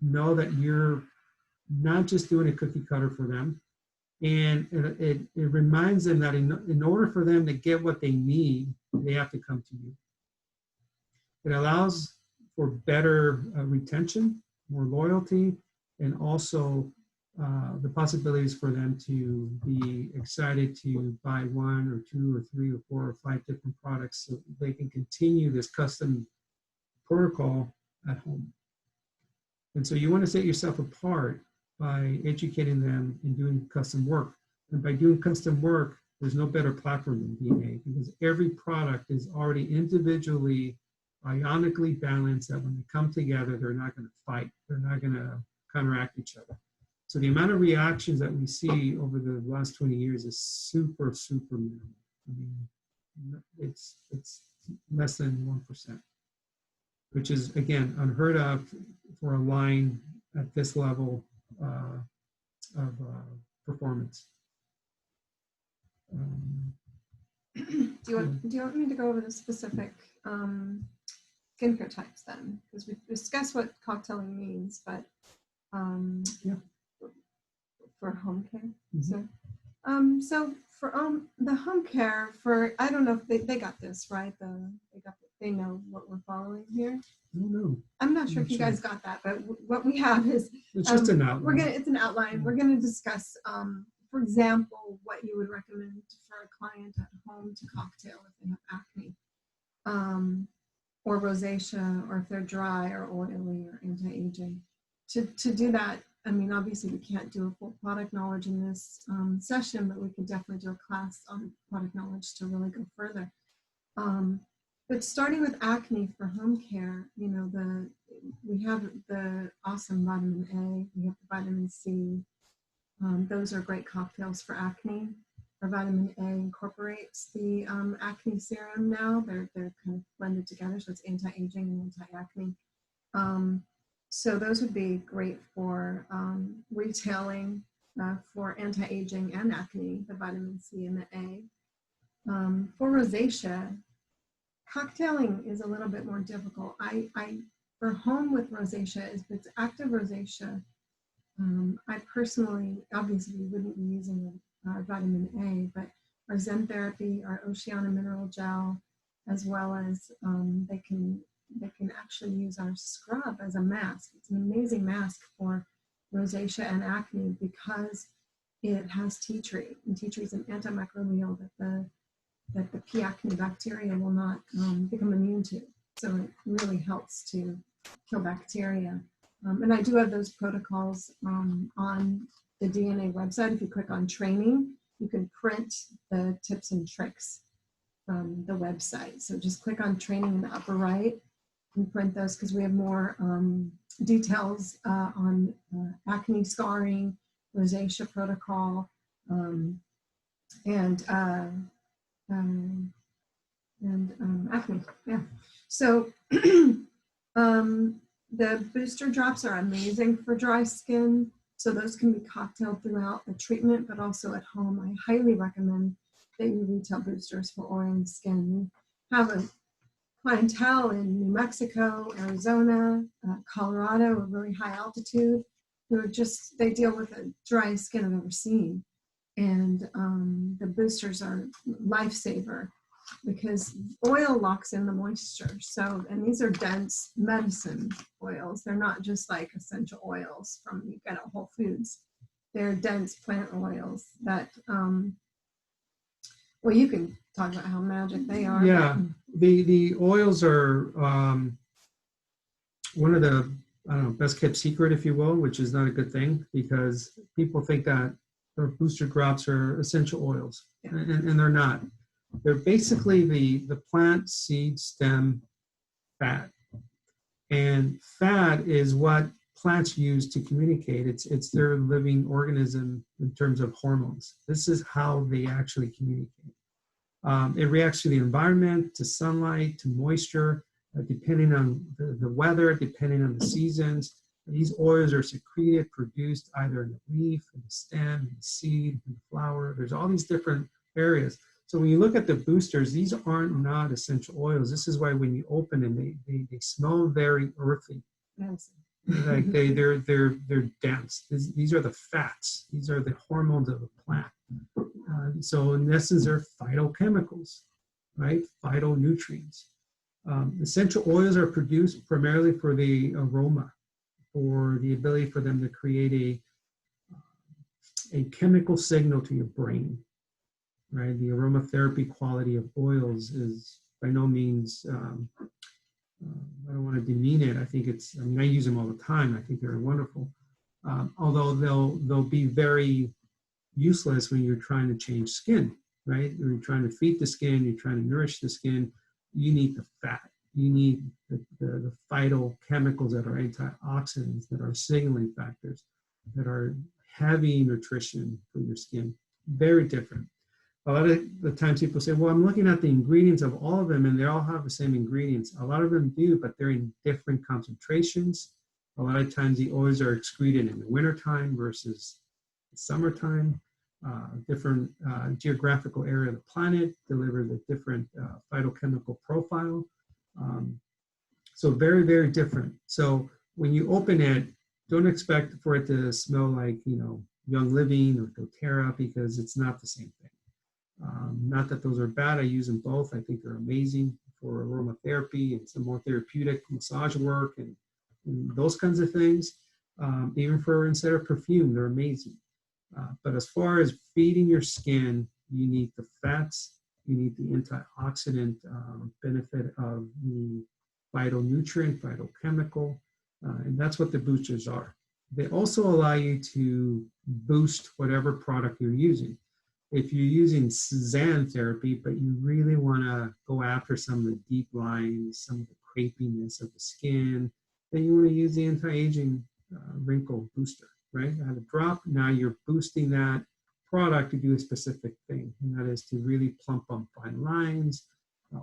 [SPEAKER 1] know that you're not just doing a cookie cutter for them, And it reminds them that in order for them to get what they need, they have to come to you. It allows for better retention, more loyalty, and also the possibilities for them to be excited to buy 1 or 2 or 3 or 4 or 5 different products so they can continue this custom protocol at home. And so you want to set yourself apart by educating them and doing custom work. And by doing custom work, there's no better platform than DNA because every product is already individually ionically balanced that when they come together, they're not going to fight. They're not going to counteract each other. So the amount of reactions that we see over the last 20 years is super, super minimal. I mean, it's less than 1%, which is, again, unheard of for a line at this level of performance.
[SPEAKER 2] Do you want me to go over the specific skincare types then? Because we discussed what cocktailing means, but
[SPEAKER 1] yeah.
[SPEAKER 2] For home care.
[SPEAKER 1] Mm-hmm.
[SPEAKER 2] So for the home care, for I don't know if they got this right. They know what we're following here.
[SPEAKER 1] No.
[SPEAKER 2] I'm not sure if you guys got that, but what we have is
[SPEAKER 1] it's just an outline.
[SPEAKER 2] It's an outline. We're gonna discuss, for example, what you would recommend for a client at home to cocktail if they have acne, or rosacea, or if they're dry or oily or anti-aging. To do that, I mean, obviously we can't do a full product knowledge in this session, but we could definitely do a class on product knowledge to really go further. But starting with acne for home care, you know, we have the awesome vitamin A, we have the vitamin C. Those are great cocktails for acne. Our vitamin A incorporates the acne serum now. They're kind of blended together, so it's anti-aging and anti-acne. So those would be great for retailing for anti-aging and acne, the vitamin C and the A. For rosacea, cocktailing is a little bit more difficult. For home with rosacea, if it's active rosacea, I personally, obviously, wouldn't be using our vitamin A, but our Zen Therapy, our Oceana Mineral Gel, as well as they can actually use our scrub as a mask. It's an amazing mask for rosacea and acne because it has tea tree, and tea tree is an antimicrobial that the P. acne bacteria will not become immune to. So it really helps to kill bacteria. And I do have those protocols on the DNA website. If you click on training, you can print the tips and tricks from the website. So just click on training in the upper right and print those because we have more details on acne scarring, rosacea protocol, and acne. Yeah. So the booster drops are amazing for dry skin. So those can be cocktailed throughout the treatment, but also at home. I highly recommend that you retail boosters for oily skin. We have a clientele in New Mexico, Arizona, Colorado, a really high altitude, who are they deal with the driest skin I've ever seen. And the boosters are lifesaver because oil locks in the moisture. So, and these are dense medicine oils. They're not just like essential oils from you get at Whole Foods. They're dense plant oils that, well, you can talk about how magic they are.
[SPEAKER 1] Yeah, the oils are one of the, I don't know, best kept secret, if you will, which is not a good thing because people think that the booster drops are essential oils, and they're not. They're basically the plant seed stem fat. And fat is what plants use to communicate. It's their living organism in terms of hormones. This is how they actually communicate. It reacts to the environment, to sunlight, to moisture, depending on the weather, depending on the seasons. These oils are secreted, produced either in the leaf, in the stem, in the seed, in the flower. There's all these different areas. So when you look at the boosters, these aren't not essential oils. This is why when you open them, they smell very earthy.
[SPEAKER 2] Yes.
[SPEAKER 1] Like they're dense. These are the fats. These are the hormones of the plant. So in essence, they're phytochemicals, right? Phytonutrients. Essential oils are produced primarily for the aroma, for the ability for them to create a chemical signal to your brain, right? The aromatherapy quality of oils is by no means, I don't want to demean it. I think I mean, I use them all the time. I think they're wonderful. Although they'll be very useless when you're trying to change skin, right? When you're trying to feed the skin, you're trying to nourish the skin, you need the fat. You need the phytochemicals that are antioxidants, that are signaling factors, that are heavy nutrition for your skin. Very different. A lot of the times people say, well, I'm looking at the ingredients of all of them and they all have the same ingredients. A lot of them do, but they're in different concentrations. A lot of times the oils are excreted in the wintertime versus the summertime. Different geographical area of the planet delivers a different phytochemical profile. So very, very different. So when you open it, don't expect for it to smell like, Young Living or doTERRA, because it's not the same thing. Not that those are bad. I use them both. I think they're amazing for aromatherapy and some more therapeutic massage work and those kinds of things. Even for instead of perfume, they're amazing. But as far as feeding your skin, you need the fats, you need the antioxidant benefit of the phytonutrient, phytochemical, and that's what the boosters are. They also allow you to boost whatever product you're using. If you're using Suzanne therapy, but you really want to go after some of the deep lines, some of the crepiness of the skin, then you want to use the anti-aging wrinkle booster, right? At a drop, now you're boosting that product to do a specific thing, and that is to really plump up fine lines.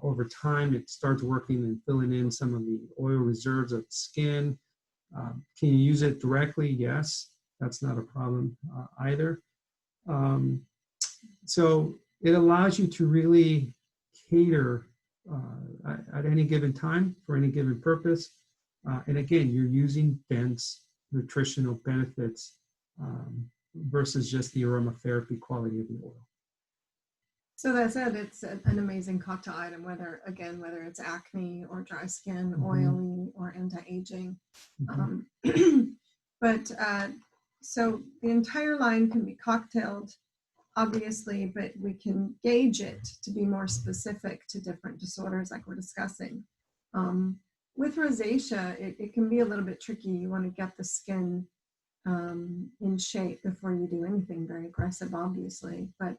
[SPEAKER 1] Over time, it starts working and filling in some of the oil reserves of the skin. Can you use it directly? Yes, that's not a problem either. So it allows you to really cater at any given time for any given purpose. And again, you're using dense nutritional benefits versus just the aromatherapy quality of the oil.
[SPEAKER 2] So that said, it's an amazing cocktail item, whether it's acne or dry skin, oily or anti-aging. So the entire line can be cocktailed, obviously, but we can gauge it to be more specific to different disorders like we're discussing. With rosacea, it can be a little bit tricky. You want to get the skin in shape before you do anything very aggressive, obviously. But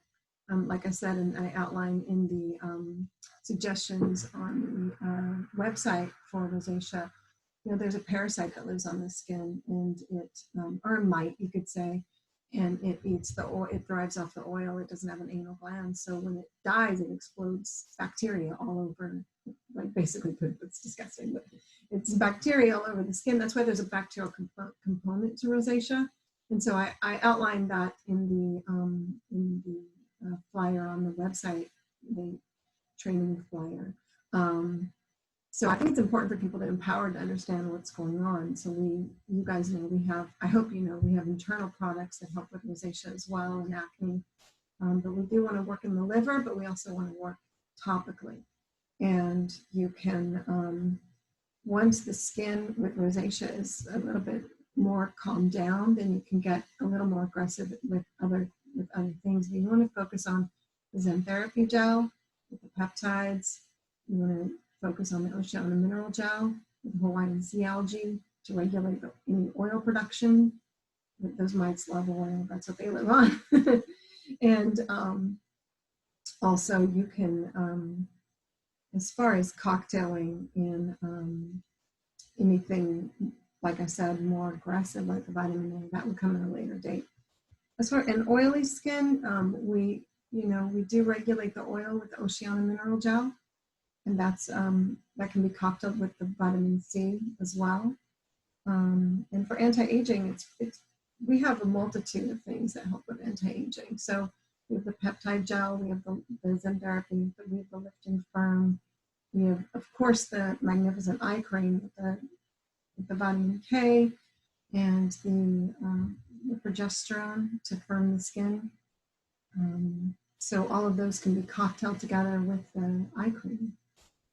[SPEAKER 2] like I said, and I outline in the suggestions on the website for rosacea, there's a parasite that lives on the skin, and it, or a mite, you could say, and it eats the oil, it thrives off the oil. It doesn't have an anal gland. So when it dies, it explodes bacteria all over, like basically poop. It's disgusting, but it's bacteria all over the skin. That's why there's a bacterial component to rosacea. And so I outlined that in the flyer on the website, the training flyer. So I think it's important for people to empower to understand what's going on. So you guys know I hope you know, we have internal products that help with rosacea as well and acne. But we do want to work in the liver, but we also want to work topically. And you can, once the skin with rosacea is a little bit more calmed down, then you can get a little more aggressive with other things. But you want to focus on the Zen therapy gel with the peptides. You want to focus on the Oceana mineral gel with Hawaiian sea algae to regulate any oil production. Those mites love oil, that's what they live on. And also you can, as far as cocktailing in anything, like I said, more aggressive, like the vitamin A, that would come at a later date. As far as an oily skin, we do regulate the oil with the Oceana mineral gel. And that's that can be cocktailed with the vitamin C as well. And for anti-aging, we have a multitude of things that help with anti-aging. So we have the peptide gel, we have the Zen therapy, we have the Lift and Firm, we have, of course, the magnificent eye cream with the the vitamin K and the progesterone to firm the skin. So all of those can be cocktailed together with the eye cream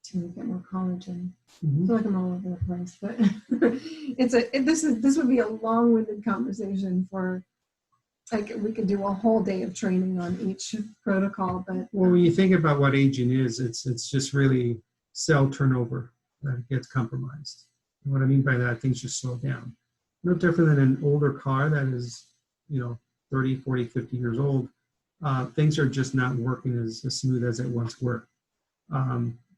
[SPEAKER 2] to get more collagen. I feel like I'm all over the place, but this would be a long-winded conversation for, like, we could do a whole day of training on each protocol. But
[SPEAKER 1] well, when you think about what aging is, it's just really cell turnover that gets compromised. And what I mean by that, things just slow down. No different than an older car that is, 30, 40, 50 years old. Things are just not working as smooth as it once were.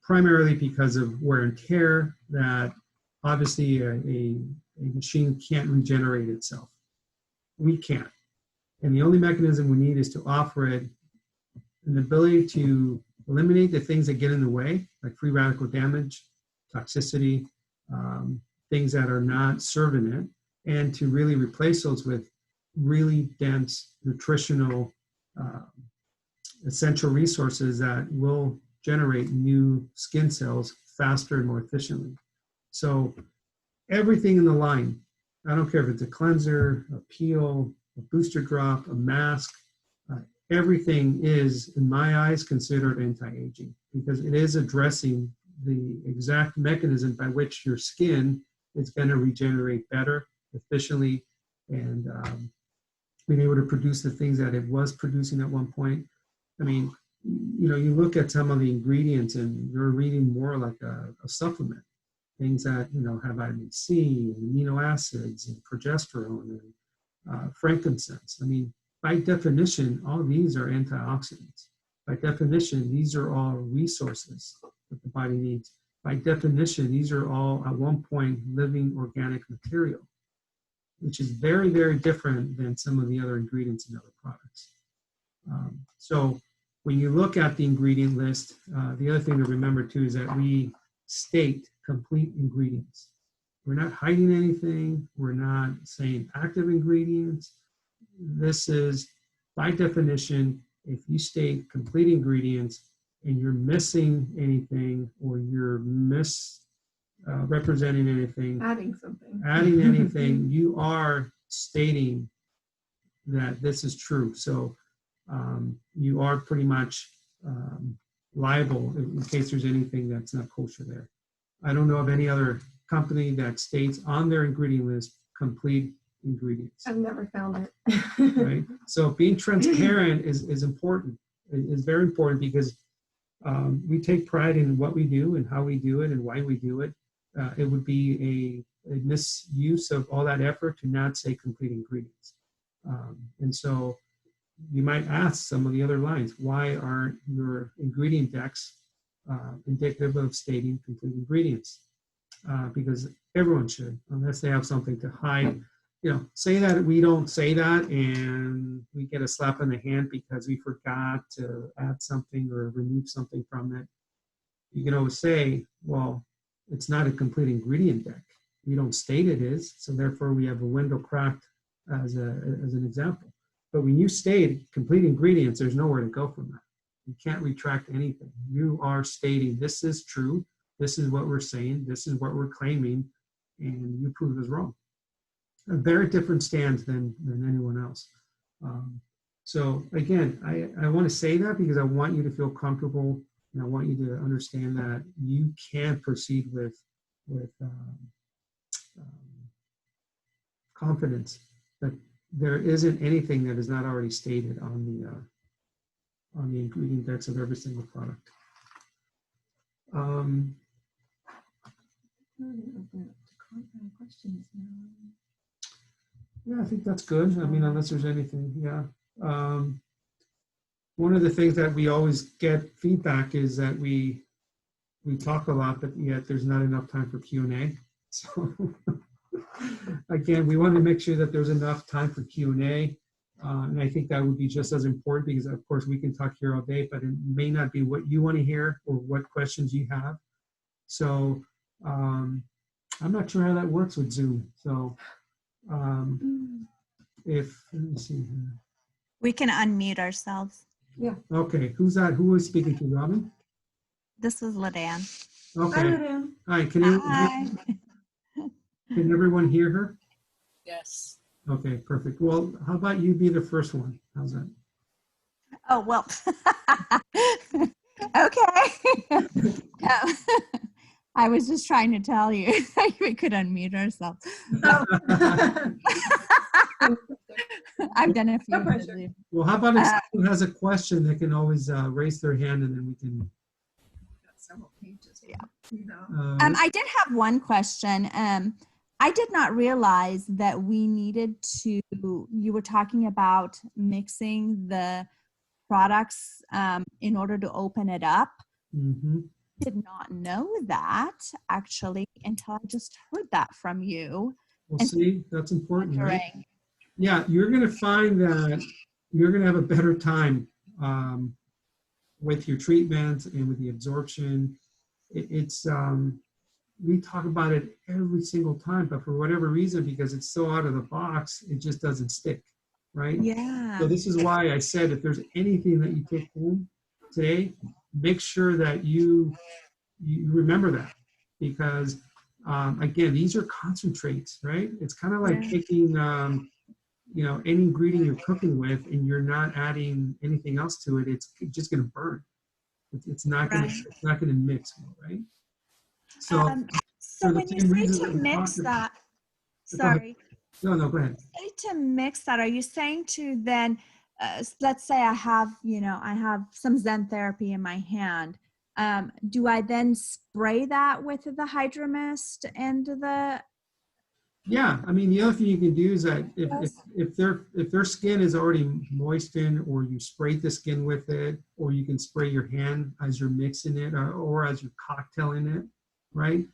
[SPEAKER 1] Primarily because of wear and tear, that obviously a machine can't regenerate itself. We can't. And the only mechanism we need is to offer it an ability to eliminate the things that get in the way, like free radical damage, toxicity, things that are not serving it, and to really replace those with really dense nutritional essential resources that will generate new skin cells faster and more efficiently. So everything in the line, I don't care if it's a cleanser, a peel, a booster drop, a mask, everything is, in my eyes, considered anti-aging because it is addressing the exact mechanism by which your skin is going to regenerate better, efficiently, and being able to produce the things that it was producing at one point. I mean, you look at some of the ingredients and you're reading more like a supplement, things that, have vitamin C and amino acids and progesterone and frankincense. I mean, by definition, all these are antioxidants. By definition, these are all resources that the body needs. By definition, these are all at one point living organic material, which is very, very different than some of the other ingredients in other products. So when you look at the ingredient list, the other thing to remember too is that we state complete ingredients. We're not hiding anything. We're not saying active ingredients. This is, by definition, if you state complete ingredients and you're missing anything or you're representing anything, adding anything, you are stating that this is true. So you are pretty much liable in case there's anything that's not kosher there. I don't know of any other company that states on their ingredient list complete ingredients.
[SPEAKER 2] I've never found it.
[SPEAKER 1] Right? So being transparent is important. It is very important because we take pride in what we do and how we do it and why we do it. It would be a misuse of all that effort to not say complete ingredients. And so you might ask some of the other lines, why aren't your ingredient decks indicative of stating complete ingredients? Because everyone should, unless they have something to hide. Say that we don't say that and we get a slap in the hand because we forgot to add something or remove something from it. You can always say, well, it's not a complete ingredient deck. We don't state it is, so therefore we have a window cracked as an example. But when you state complete ingredients, there's nowhere to go from that. You can't retract anything. You are stating this is true, this is what we're saying, this is what we're claiming, and you prove us wrong. A very different stance than anyone else. So again, I want to say that because I want you to feel comfortable and I want you to understand that you can proceed with confidence that there isn't anything that is not already stated on the ingredient decks of every single product. Yeah, I think that's good. I mean, unless there's anything, yeah. One of the things that we always get feedback is that we talk a lot, but yet there's not enough time for Q&A. So again, we want to make sure that there's enough time for Q&A. And I think that would be just as important because, of course, we can talk here all day, but it may not be what you want to hear or what questions you have. So I'm not sure how that works with Zoom. So let me see here.
[SPEAKER 3] We can unmute ourselves.
[SPEAKER 2] Yeah.
[SPEAKER 1] Okay, who's that? Who is speaking to Robin?
[SPEAKER 3] This is LaDanne.
[SPEAKER 1] Okay.
[SPEAKER 2] Hi, Madam.
[SPEAKER 1] Hi, can you?
[SPEAKER 3] Hi.
[SPEAKER 1] Can everyone hear her?
[SPEAKER 4] Yes.
[SPEAKER 1] Okay, perfect. Well, how about you be the first one? How's that?
[SPEAKER 3] Oh, well. Okay. Yeah. I was just trying to tell you we could unmute ourselves.
[SPEAKER 2] Oh.
[SPEAKER 3] I've done a few.
[SPEAKER 2] No pressure.
[SPEAKER 3] Zoom.
[SPEAKER 1] Well, how about if someone has a question, they can always raise their hand and then we can.
[SPEAKER 2] Got several pages.
[SPEAKER 3] Yeah.
[SPEAKER 2] You know.
[SPEAKER 3] I did have one question. I did not realize that we needed to, you were talking about mixing the products in order to open it up.
[SPEAKER 1] Mhm.
[SPEAKER 3] Did not know that actually until I just heard that from you.
[SPEAKER 1] Well,
[SPEAKER 3] And
[SPEAKER 1] see, that's important, right?
[SPEAKER 3] wondering-
[SPEAKER 1] Yeah, you're going to find that you're going to have a better time with your treatment and with the absorption. It's we talk about it every single time, but for whatever reason, because it's so out of the box, it just doesn't stick, right?
[SPEAKER 3] Yeah.
[SPEAKER 1] So this is why I said if there's anything that you take home today, make sure that you remember that, because again, these are concentrates, right? It's kind of like
[SPEAKER 3] Yeah.
[SPEAKER 1] taking any ingredient you're cooking with and you're not adding anything else to it. It's just going to burn. It's not going
[SPEAKER 3] Right.
[SPEAKER 1] to it's not going to mix well, right? So
[SPEAKER 3] So
[SPEAKER 1] for the
[SPEAKER 3] when you
[SPEAKER 1] same
[SPEAKER 3] say
[SPEAKER 1] reason
[SPEAKER 3] to
[SPEAKER 1] that we
[SPEAKER 3] mix
[SPEAKER 1] talked-
[SPEAKER 3] that,
[SPEAKER 1] Go ahead.
[SPEAKER 3] sorry,
[SPEAKER 1] No, go ahead.
[SPEAKER 3] say to mix that, are you saying to then, let's say I have some Zen therapy in my hand. Do I then spray that with the Hydromist and the,
[SPEAKER 1] Yeah, I mean, the other thing you can do is that
[SPEAKER 3] Yes.
[SPEAKER 1] if their skin is already moistened, or you spray the skin with it, or you can spray your hand as you're mixing it, or as you're cocktailing it, right?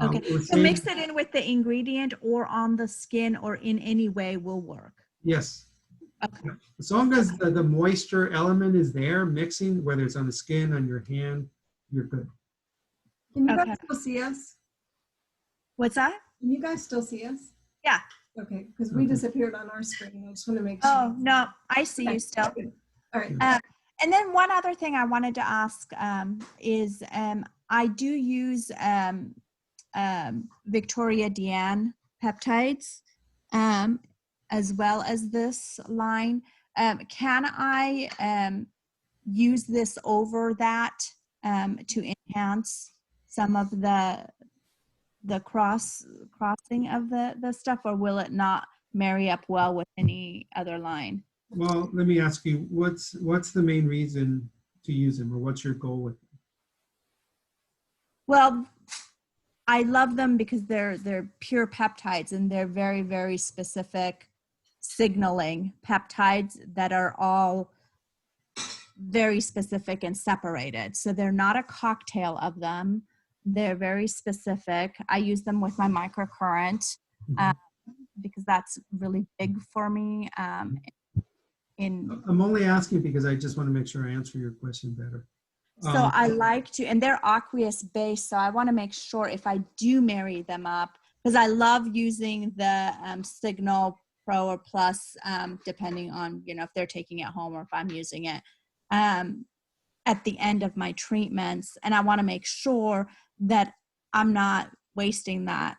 [SPEAKER 3] okay,
[SPEAKER 1] We're
[SPEAKER 3] so
[SPEAKER 1] saying-
[SPEAKER 3] mix it in with the ingredient or on the skin or in any way will work.
[SPEAKER 1] Yes.
[SPEAKER 3] Okay.
[SPEAKER 1] Yeah. As long as the moisture element is there mixing, whether it's on the skin, on your hand, you're good.
[SPEAKER 2] Can you
[SPEAKER 3] Okay.
[SPEAKER 2] guys still see us?
[SPEAKER 3] What's that?
[SPEAKER 2] Can you guys still see us?
[SPEAKER 3] Yeah.
[SPEAKER 2] Okay, because we
[SPEAKER 1] Okay.
[SPEAKER 2] disappeared on our screen. I just want to make sure.
[SPEAKER 3] Oh, no, I see you still.
[SPEAKER 2] Good. All right.
[SPEAKER 3] And then one other thing I wanted to ask is I do use Victoria Deanne peptides as well as this line. Can I use this over that to enhance some of the crossing of the stuff, or will it not marry up well with any other line?
[SPEAKER 1] Well, let me ask you, what's the main reason to use them, or what's your goal with them?
[SPEAKER 3] Well, I love them because they're pure peptides and they're very, very specific signaling peptides that are all very specific and separated. So they're not a cocktail of them. They're very specific. I use them with my microcurrent because that's really big for me.
[SPEAKER 1] I'm only asking because I just want to make sure I answer your question better.
[SPEAKER 3] So I like to, and they're aqueous based, so I want to make sure if I do marry them up, because I love using the Signal Pro or Plus, depending on, if they're taking it home or if I'm using it at the end of my treatments. And I want to make sure that I'm not wasting that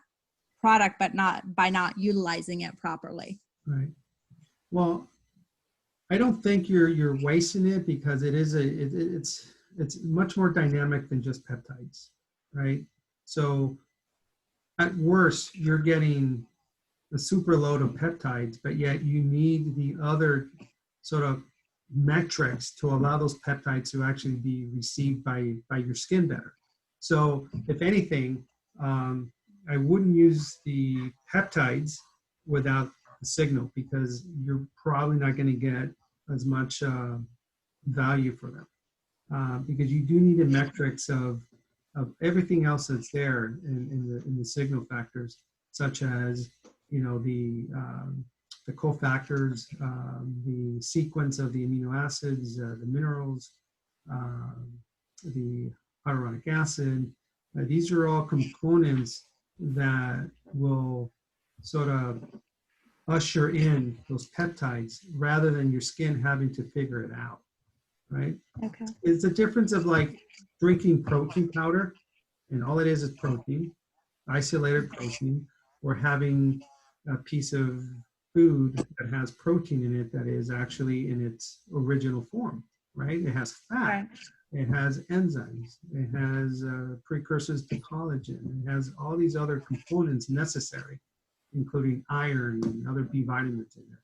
[SPEAKER 3] product, but by not utilizing it properly.
[SPEAKER 1] Right. Well, I don't think you're wasting it, because it's much more dynamic than just peptides, right? So at worst, you're getting a super load of peptides, but yet you need the other sort of metrics to allow those peptides to actually be received by your skin better. So if anything, I wouldn't use the peptides without the signal, because you're probably not going to get as much value for them. Because you do need the metrics of everything else that's there in the signal factors, such as the cofactors, the sequence of the amino acids, the minerals, the hyaluronic acid. These are all components that will sort of usher in those peptides rather than your skin having to figure it out, right?
[SPEAKER 3] Okay.
[SPEAKER 1] It's a difference of like drinking protein powder, and all it is protein, isolated protein, or having a piece of food that has protein in it that is actually in its original form, right? It has fat,
[SPEAKER 3] Right.
[SPEAKER 1] it has enzymes, it has precursors to collagen, it has all these other components necessary, including iron and other B vitamins in there.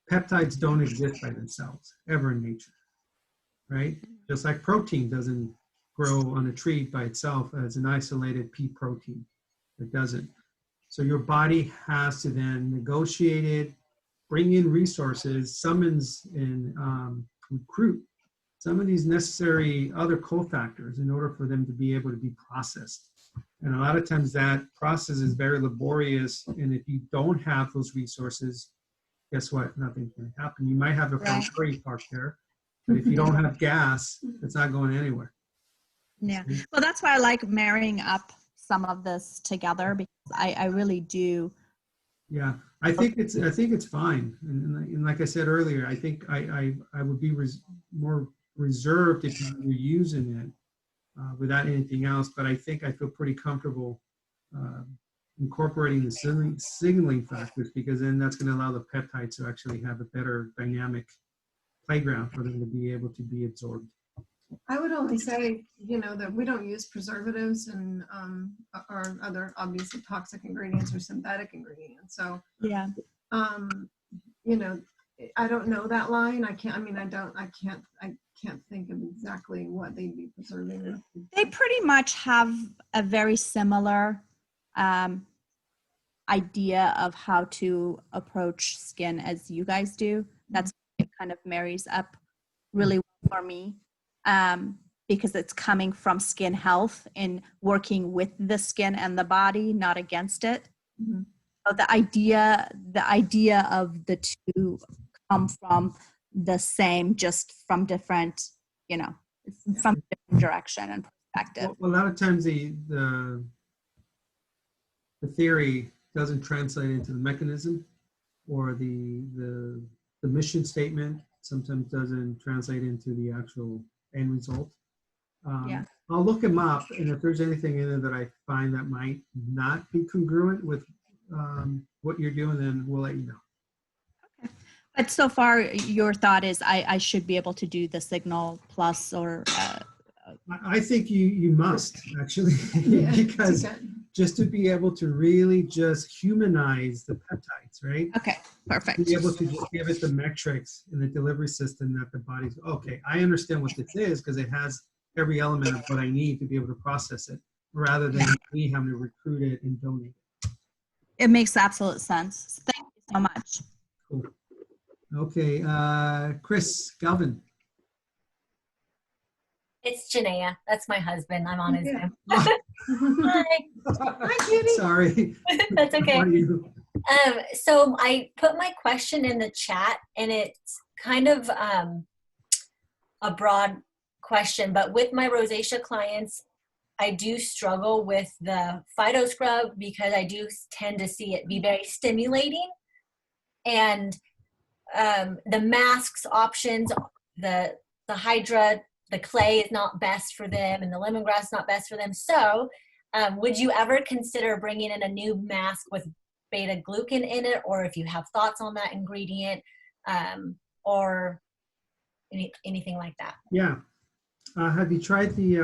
[SPEAKER 1] Peptides don't exist by themselves ever in nature, right? Just like protein doesn't grow on a tree by itself as an isolated pea protein. It doesn't. So your body has to then negotiate it, bring in resources, summons and recruit some of these necessary other cofactors in order for them to be able to be processed. And a lot of times that process is very laborious. And if you don't have those resources, guess what? Nothing's going to happen. You might have a Ferrari parked there, but if you don't have gas, it's not going anywhere.
[SPEAKER 3] Yeah. Well, that's why I like marrying up some of this together, because I really do.
[SPEAKER 1] Yeah, I think it's fine. And like I said earlier, I think I would be more reserved if you were using it without anything else. But I think I feel pretty comfortable incorporating the signaling factors, because then that's going to allow the peptides to actually have a better dynamic playground for them to be able to be absorbed.
[SPEAKER 2] I would only say, that we don't use preservatives and or other obviously toxic ingredients or synthetic ingredients. So,
[SPEAKER 3] Yeah.
[SPEAKER 2] I don't know that line. I can't think of exactly what they'd be preserving.
[SPEAKER 3] They pretty much have a very similar idea of how to approach skin as you guys do. That's it kind of marries up really well for me, because it's coming from skin health and working with the skin and the body, not against it.
[SPEAKER 2] Mm-hmm.
[SPEAKER 3] So the idea of the two come from the same, just from different, from a different direction and perspective.
[SPEAKER 1] Well, a lot of times the theory doesn't translate into the mechanism, or the mission statement sometimes doesn't translate into the actual end result. I'll look them up, and if there's anything in there that I find that might not be congruent with what you're doing, then we'll let you know.
[SPEAKER 3] Okay. But so far, your thought is I should be able to do the Signal Plus, or
[SPEAKER 1] I think you must actually,
[SPEAKER 2] Yeah,
[SPEAKER 1] because just to be able to really just humanize the peptides, right?
[SPEAKER 3] Okay, perfect.
[SPEAKER 1] Be able to just give it the metrics in the delivery system that the body's, okay, I understand what this is because it has every element of what I need to be able to process it, rather than me having to recruit it and donate it.
[SPEAKER 3] It makes absolute sense. Thank you so much.
[SPEAKER 1] Cool. Okay, Chris Galvin.
[SPEAKER 4] It's Janaea. That's my husband. I'm on his Zoom.
[SPEAKER 1] Hi.
[SPEAKER 2] Hi, Judy.
[SPEAKER 1] Sorry.
[SPEAKER 4] That's okay.
[SPEAKER 1] How are you?
[SPEAKER 4] So I put my question in the chat, and it's kind of a broad question, but with my rosacea clients, I do struggle with the Phyto Scrub because I do tend to see it be very stimulating. And the masks options, the Hydra, the clay is not best for them, and the lemongrass is not best for them. So would you ever consider bringing in a new mask with beta glucan in it, or if you have thoughts on that ingredient, or anything like that?
[SPEAKER 1] Yeah. Have you tried the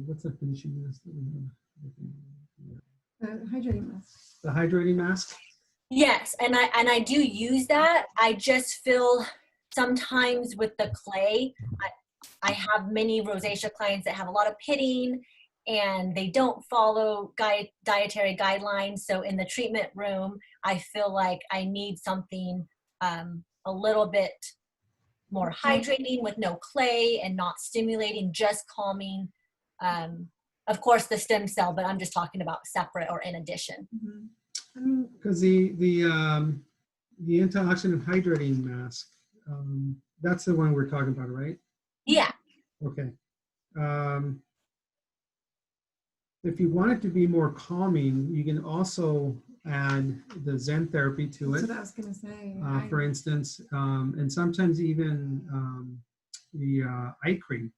[SPEAKER 1] what's that finishing mask that we have?
[SPEAKER 2] Hydrating mask.
[SPEAKER 1] The hydrating mask?
[SPEAKER 4] Yes, and I do use that. I just feel sometimes with the clay, I have many rosacea clients that have a lot of pitting and they don't follow dietary guidelines. So in the treatment room, I feel like I need something a little bit more hydrating with no clay and not stimulating, just calming. Of course, the stem cell, but I'm just talking about separate or in addition.
[SPEAKER 1] Because the antioxidant hydrating mask, that's the one we're talking about, right?
[SPEAKER 4] Yeah.
[SPEAKER 1] Okay. If you want it to be more calming, you can also add the Zen therapy to it.
[SPEAKER 2] That's what I was going to say.
[SPEAKER 1] For instance, and sometimes even the eye cream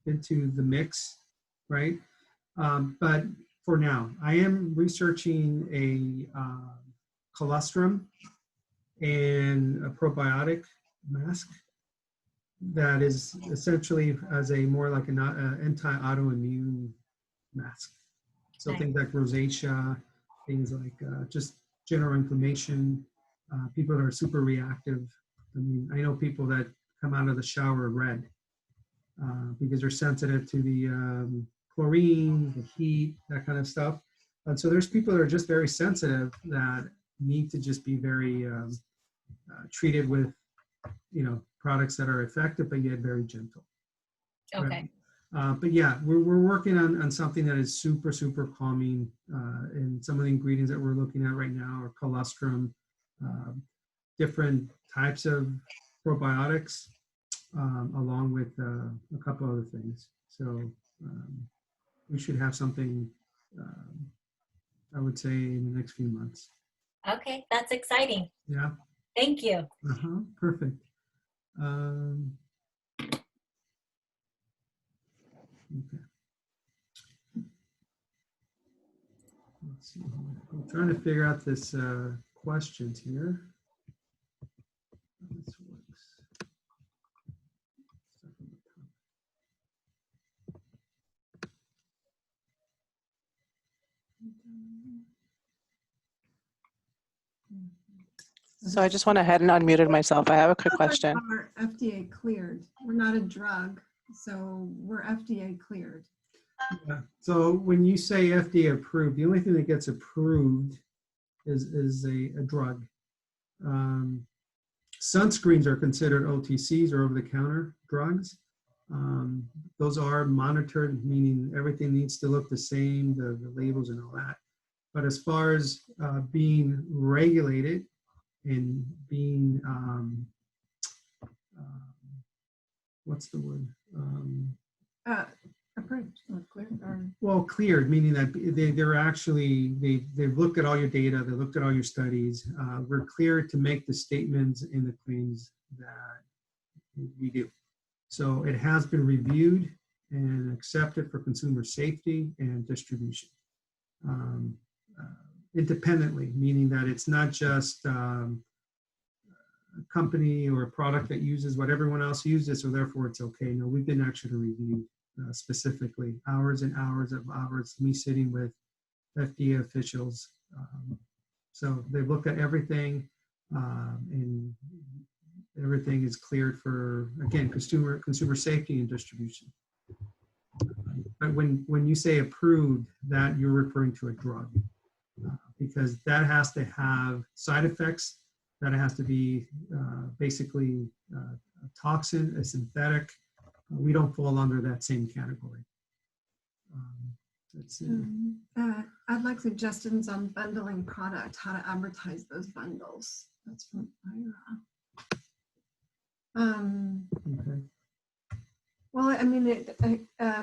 [SPEAKER 1] into the mix, right? But for now. I am researching a colostrum and a probiotic mask that is essentially as a more like an anti-autoimmune mask. So
[SPEAKER 4] Nice.
[SPEAKER 1] things like rosacea, things like just general inflammation, people that are super reactive. I mean, I know people that come out of the shower red because they're sensitive to the chlorine, the heat, that kind of stuff. And so there's people that are just very sensitive that need to just be very treated with, you know, products that are effective but yet very gentle.
[SPEAKER 4] Okay.
[SPEAKER 1] But yeah, we're working on something that is super, super calming. And some of the ingredients that we're looking at right now are colostrum, different types of probiotics, along with a couple other things. So we should have something, I would say, in the next few months.
[SPEAKER 4] Okay, that's exciting.
[SPEAKER 1] Yeah.
[SPEAKER 4] Thank you.
[SPEAKER 1] Perfect. Okay. Let's see. I'm trying to figure out this questions here. This works.
[SPEAKER 5] So I just went ahead and unmuted myself. I have a quick question.
[SPEAKER 2] We're FDA cleared. We're not a drug, so we're FDA cleared.
[SPEAKER 1] Yeah. So when you say FDA approved, the only thing that gets approved is a drug. Sunscreens are considered OTCs or over-the-counter drugs. Those are monitored, meaning everything needs to look the same, the labels and all that. But as far as being regulated and being, what's the word?
[SPEAKER 2] Approved or cleared or
[SPEAKER 1] Well, cleared, meaning that they're actually, they've looked at all your data, they looked at all your studies. We're cleared to make the statements and the claims that we do. So it has been reviewed and accepted for consumer safety and distribution. Independently, meaning that it's not just a company or a product that uses what everyone else uses, so therefore it's okay. No, we've been actually reviewed specifically, hours and hours of hours, me sitting with FDA officials. So they've looked at everything, and everything is cleared for, again, consumer safety and distribution. But when you say approved, that you're referring to a drug, because that has to have side effects, that has to be basically a toxin, a synthetic. We don't fall under that same category.
[SPEAKER 2] I'd like suggestions on bundling product, how to advertise those bundles. That's from Ira.
[SPEAKER 1] Okay.
[SPEAKER 2] Well, I mean,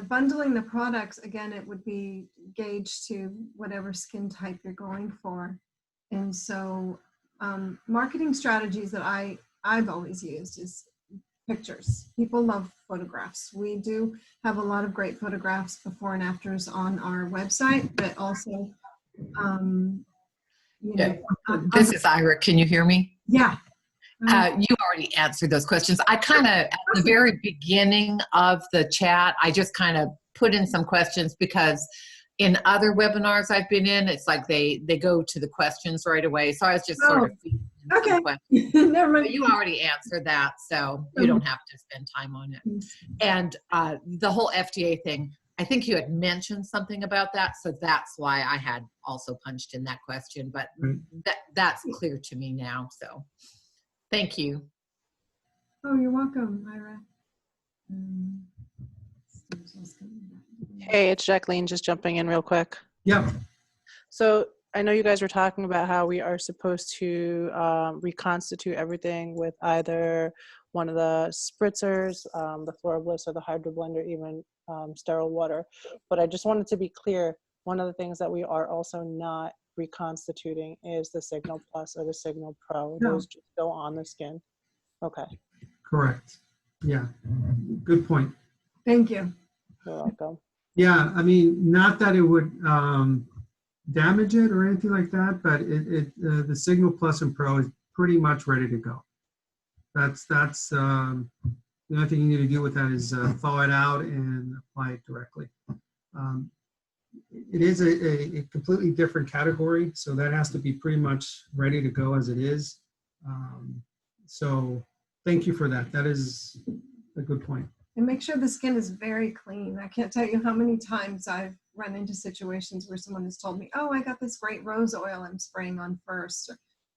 [SPEAKER 2] bundling the products, again, it would be gauged to whatever skin type you're going for. And so marketing strategies that I've always used is pictures. People love photographs. We do have a lot of great photographs before and afters on our website, but also,
[SPEAKER 6] This is Ira. Can you hear me?
[SPEAKER 2] Yeah.
[SPEAKER 6] You already answered those questions. I kind of, at the very beginning of the chat, I just kind of put in some questions because in other webinars I've been in, it's like they go to the questions right away. So I was just sort of feeding in some questions.
[SPEAKER 2] Never mind.
[SPEAKER 6] But you already answered that, so you don't have to spend time on it. And the whole FDA thing, I think you had mentioned something about that, so that's why I had also punched in that question. But that's clear to me now, so thank you.
[SPEAKER 2] Oh, you're welcome, Ira.
[SPEAKER 5] Hey, it's Jacqueline just jumping in real quick.
[SPEAKER 1] Yeah.
[SPEAKER 5] So I know you guys were talking about how we are supposed to reconstitute everything with either one of the spritzers, the Flora-Bliss, or the Hydro Blender, even sterile water. But I just wanted to be clear, one of the things that we are also not reconstituting is the Signal Plus or the Signal Pro.
[SPEAKER 2] No.
[SPEAKER 5] Those just go on the skin. Okay.
[SPEAKER 1] Correct. Yeah. Good point.
[SPEAKER 2] Thank you.
[SPEAKER 5] You're welcome.
[SPEAKER 1] Yeah, I mean, not that it would damage it or anything like that, but the Signal Plus and Pro is pretty much ready to go. That's the only thing you need to do with that is thaw it out and apply it directly. It is a completely different category, so that has to be pretty much ready to go as it is. So thank you for that. That is a good point.
[SPEAKER 2] And make sure the skin is very clean. I can't tell you how many times I've run into situations where someone has told me, oh, I got this great rose oil I'm spraying on first.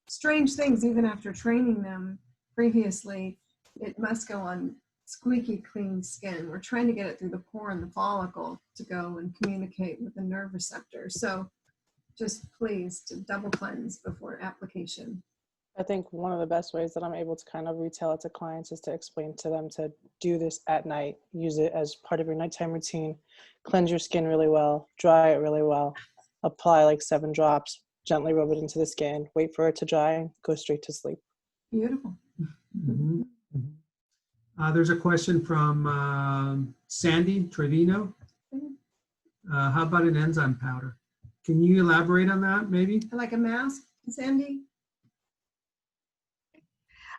[SPEAKER 2] Strange things, even after training them previously, it must go on squeaky clean skin. We're trying to get it through the pore and the follicle to go and communicate with the nerve receptor. So just please to double cleanse before application.
[SPEAKER 5] I think one of the best ways that I'm able to kind of retell it to clients is to explain to them to do this at night. Use it as part of your nighttime routine. Cleanse your skin really well, dry it really well, apply like 7 drops, gently rub it into the skin, wait for it to dry, and go straight to sleep.
[SPEAKER 2] Beautiful.
[SPEAKER 1] Mhm. There's a question from Sandy Trevino. How about an enzyme powder? Can you elaborate on that maybe?
[SPEAKER 2] Like a mask, Sandy?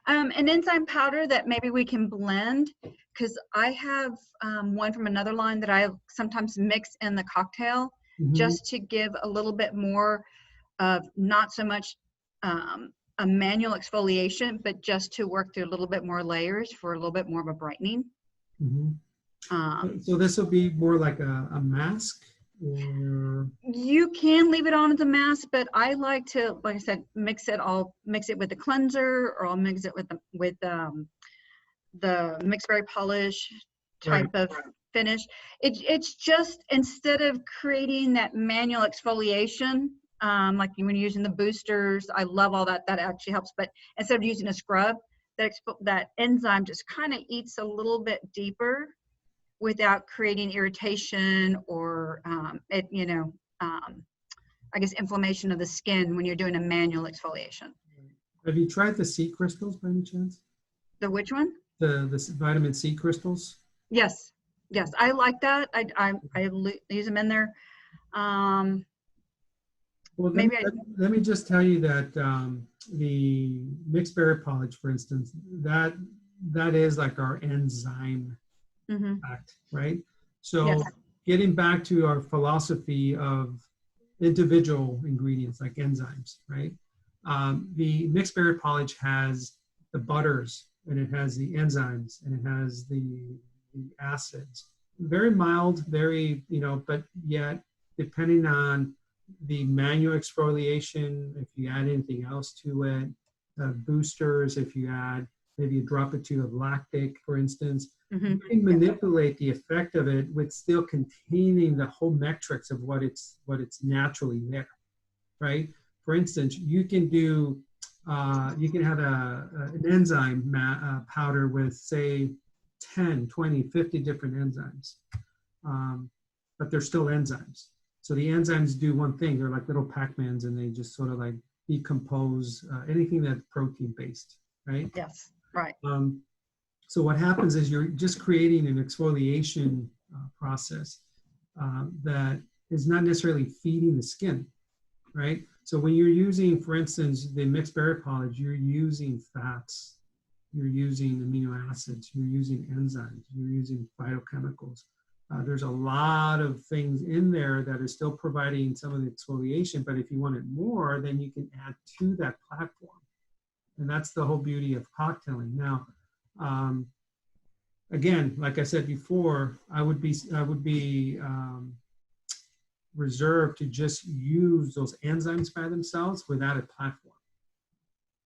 [SPEAKER 7] An enzyme powder that maybe we can blend, because I have one from another line that I sometimes mix in the cocktail just to give a little bit more of not so much a manual exfoliation, but just to work through a little bit more layers for a little bit more of a brightening.
[SPEAKER 1] So this will be more like a mask? Or
[SPEAKER 7] You can leave it on as a mask, but I like to, like I said, mix it with the cleanser, or I'll mix it with the mixed berry polish type of finish. It's just, instead of creating that manual exfoliation, like when you're using the boosters, I love all that. That actually helps. But instead of using a scrub, that enzyme just kind of eats a little bit deeper, without creating irritation or I guess inflammation of the skin when you're doing a manual exfoliation.
[SPEAKER 1] have you tried the sea crystals by any chance?
[SPEAKER 7] The which one?
[SPEAKER 1] The vitamin C crystals?
[SPEAKER 7] Yes, I like that. I use them in there.
[SPEAKER 1] Well, let me just tell you that the mixed berry polish, for instance, that is like our enzyme act, right? So
[SPEAKER 7] Yes.
[SPEAKER 1] getting back to our philosophy of individual ingredients like enzymes, right? The mixed berry polish has the butters, and it has the enzymes, and it has the acids. Very mild, very, but yet depending on the manual exfoliation, if you add anything else to it, boosters, if you add maybe a drop or two of lactic, for instance, you can manipulate the effect of it with still containing the whole metrics of what it's naturally there, right? For instance, you can do, you can have an enzyme powder with, say, 10, 20, 50 different enzymes, but they're still enzymes. So the enzymes do one thing. They're like little Pac-Mans, and they just sort of like decompose anything that's protein-based, right?
[SPEAKER 7] Yes, right.
[SPEAKER 1] So what happens is you're just creating an exfoliation process that is not necessarily feeding the skin, right? So when you're using, for instance, the mixed berry polish, you're using fats, you're using amino acids, you're using enzymes, you're using phytochemicals. There's a lot of things in there that is still providing some of the exfoliation, but if you want it more, then you can add to that platform. And that's the whole beauty of cocktailing. Now, again, like I said before, I would be reserved to just use those enzymes by themselves without a platform,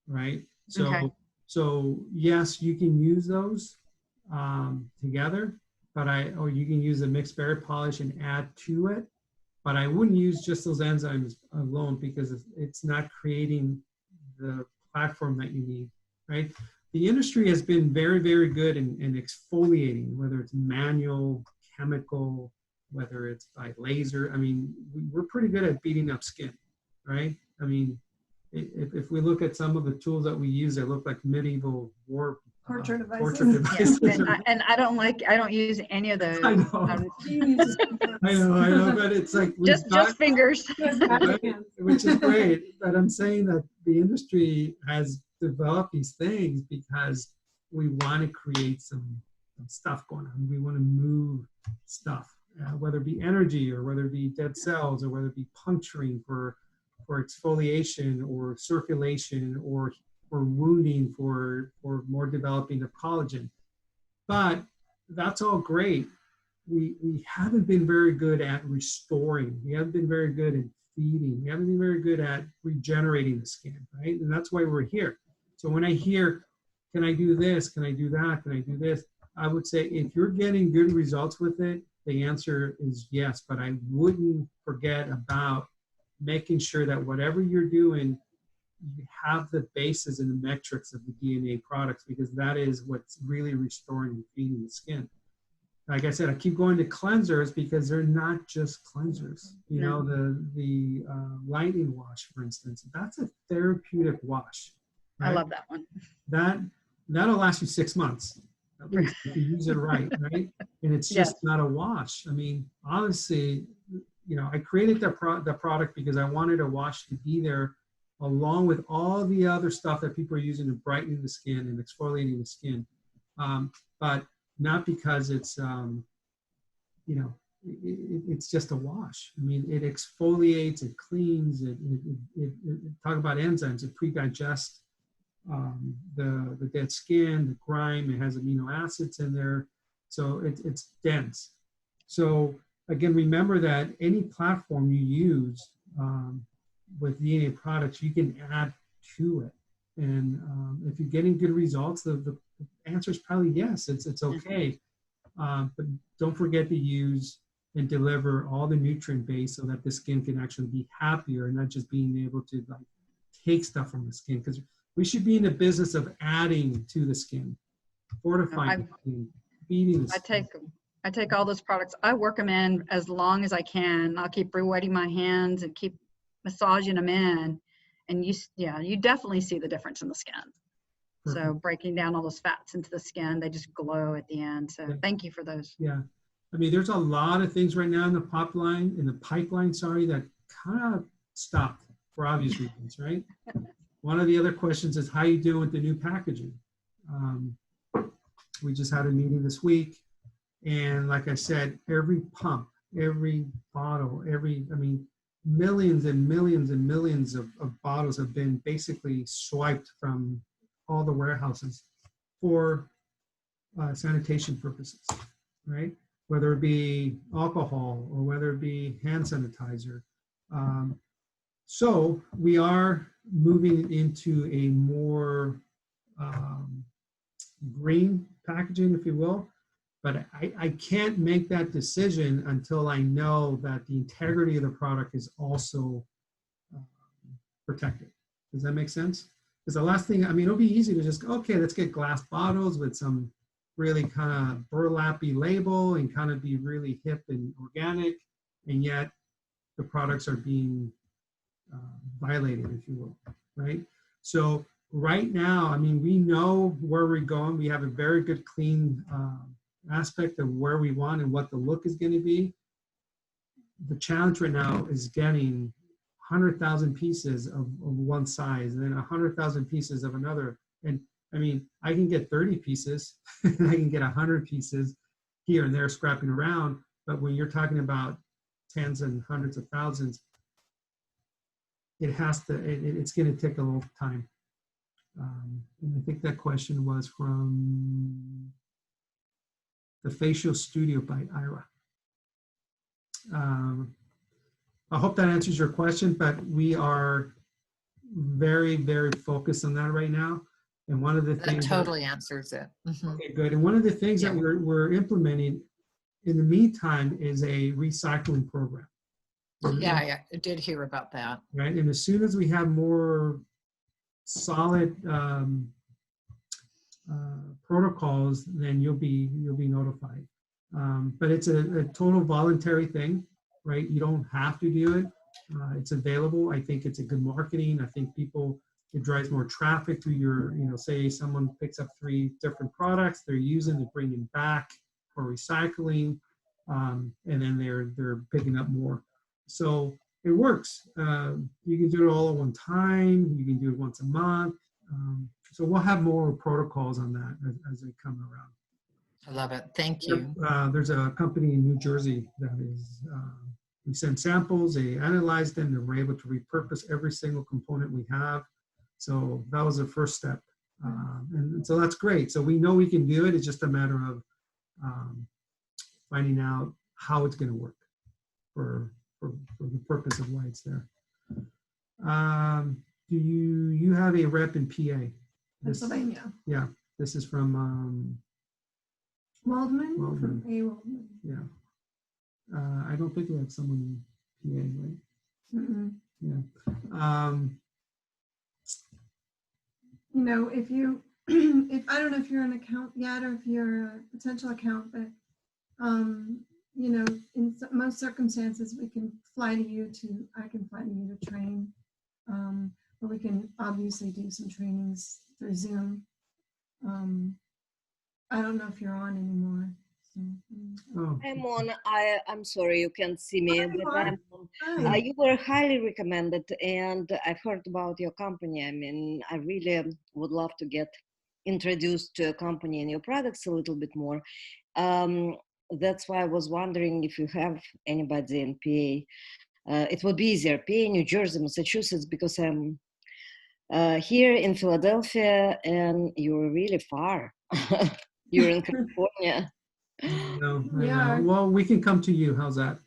[SPEAKER 1] right? So yes, you can use those together, or you can use a mixed berry polish and add to it, but I wouldn't use just those enzymes alone because it's not creating the platform that you need, right? The industry has been very, very good in exfoliating, whether it's manual, chemical, whether it's by laser. I mean, we're pretty good at beating up skin, right? I mean, if we look at some of the tools that we use, they look like medieval war
[SPEAKER 2] Torture
[SPEAKER 1] torture
[SPEAKER 2] devices.
[SPEAKER 1] devices.
[SPEAKER 7] And I don't use any of those.
[SPEAKER 1] I know.
[SPEAKER 2] She uses
[SPEAKER 1] I know, but it's like we've
[SPEAKER 7] Just fingers.
[SPEAKER 1] right? Which is great. But I'm saying that the industry has developed these things because we want to create some stuff going on. We want to move stuff, whether it be energy or whether it be dead cells or whether it be puncturing for exfoliation or circulation or wounding for more developing of collagen. But that's all great. We haven't been very good at restoring. We haven't been very good at feeding. We haven't been very good at regenerating the skin, right? And that's why we're here. So when I hear, can I do this? Can I do that? Can I do this? I would say if you're getting good results with it, the answer is yes. But I wouldn't forget about making sure that whatever you're doing, you have the basis and the metrics of the DNA products, because that is what's really restoring and feeding the skin. Like I said, I keep going to cleansers because they're not just cleansers. You know, the lightning wash, for instance, that's a therapeutic wash. Right?
[SPEAKER 7] I love that one.
[SPEAKER 1] That'll last you 6 months. At least, if you use it right, right? And it's just not a wash. I mean, honestly, you know, I created the product because I wanted a wash to be there along with all the other stuff that people are using to brighten the skin and exfoliating the skin. But not because it's, you know, it's just a wash. I mean, it exfoliates, it cleans, it talk about enzymes, it pre-digests the dead skin, the grime, it has amino acids in there. So it's dense. So again, remember that any platform you use with DNA products, you can add to it. And if you're getting good results, the answer is probably yes, it's okay. But don't forget to use and deliver all the nutrient base so that the skin can actually be happier and not just being able to like take stuff from the skin. Because we should be in the business of adding to the skin, fortifying the skin, feeding the skin.
[SPEAKER 7] I take all those products. I work them in as long as I can. I'll keep re-wetting my hands and keep massaging them in. And you definitely see the difference in the skin.
[SPEAKER 1] Perfect.
[SPEAKER 7] So breaking down all those fats into the skin, they just glow at the end. So thank you for those.
[SPEAKER 1] Yeah. I mean, there's a lot of things right now in the pipeline, that kind of stopped for obvious reasons, right? One of the other questions is how you doing with the new packaging? We just had a meeting this week, and like I said, every pump, every bottle, millions and millions and millions of bottles have been basically swiped from all the warehouses for sanitation purposes, right? Whether it be alcohol or whether it be hand sanitizer. So we are moving into a more green packaging, if you will, but I can't make that decision until I know that the integrity of the product is also protected. Does that make sense? Because the last thing, I mean, it'll be easy to just go, okay, let's get glass bottles with some really kind of burlappy label and kind of be really hip and organic, and yet the products are being violated, if you will, right? So right now, I mean, we know where we're going. We have a very good, clean aspect of where we want and what the look is going to be. The challenge right now is getting 100,000 pieces of one size and then 100,000 pieces of another. And I mean, I can get 30 pieces, and I can get 100 pieces here and there scrapping around. But when you're talking about tens and hundreds of thousands, it's going to take a little time. And I think that question was from the Facial Studio by Ira. I hope that answers your question, but we are very, very focused on that right now. And one of the things
[SPEAKER 6] that totally answers it. Mm-hmm.
[SPEAKER 1] Okay, good. And one of the things that we're implementing in the meantime is a recycling program.
[SPEAKER 6] Yeah, I did hear about that.
[SPEAKER 1] Right, and as soon as we have more solid protocols, then you'll be notified. But it's a total voluntary thing, right? You don't have to do it. It's available. I think it's a good marketing. I think people It drives more traffic to your, say someone picks up 3 different products they're using, they're bringing back for recycling, and then they're picking up more. So it works. You can do it all at one time. You can do it once a month. So we'll have more protocols on that as they come around.
[SPEAKER 6] I love it. Thank you.
[SPEAKER 1] There's a company in New Jersey that is, we send samples, they analyze them, and we're able to repurpose every single component we have. So that was the first step. And so that's great. So we know we can do it. It's just a matter of finding out how it's going to work for the purpose of why it's there. Do you have a rep in PA?
[SPEAKER 2] Pennsylvania.
[SPEAKER 1] Yeah, this is from
[SPEAKER 2] Waldman.
[SPEAKER 1] Waldman.
[SPEAKER 2] From A. Waldman.
[SPEAKER 1] Yeah. I don't think we have someone in PA, right?
[SPEAKER 2] Mm-mm.
[SPEAKER 1] Yeah.
[SPEAKER 2] If you, if I don't know if you're an account yet or if you're a potential account, but in most circumstances, we can fly to you I can fly to you to train, or we can obviously do some trainings through Zoom. I don't know if you're on anymore. So,
[SPEAKER 1] Oh,
[SPEAKER 8] I'm on. I'm sorry you can't see me,
[SPEAKER 2] Oh, you
[SPEAKER 8] but
[SPEAKER 2] are?
[SPEAKER 8] I'm on.
[SPEAKER 2] Hi.
[SPEAKER 8] You were highly recommended, and I've heard about your company. I mean, I really would love to get introduced to a company and your products a little bit more. That's why I was wondering if you have anybody in PA. It would be easier, PA, New Jersey, Massachusetts, because I'm here in Philadelphia, and you're really far. You're in California.
[SPEAKER 1] I know.
[SPEAKER 2] Yeah.
[SPEAKER 1] Well, we can come to you. How's that?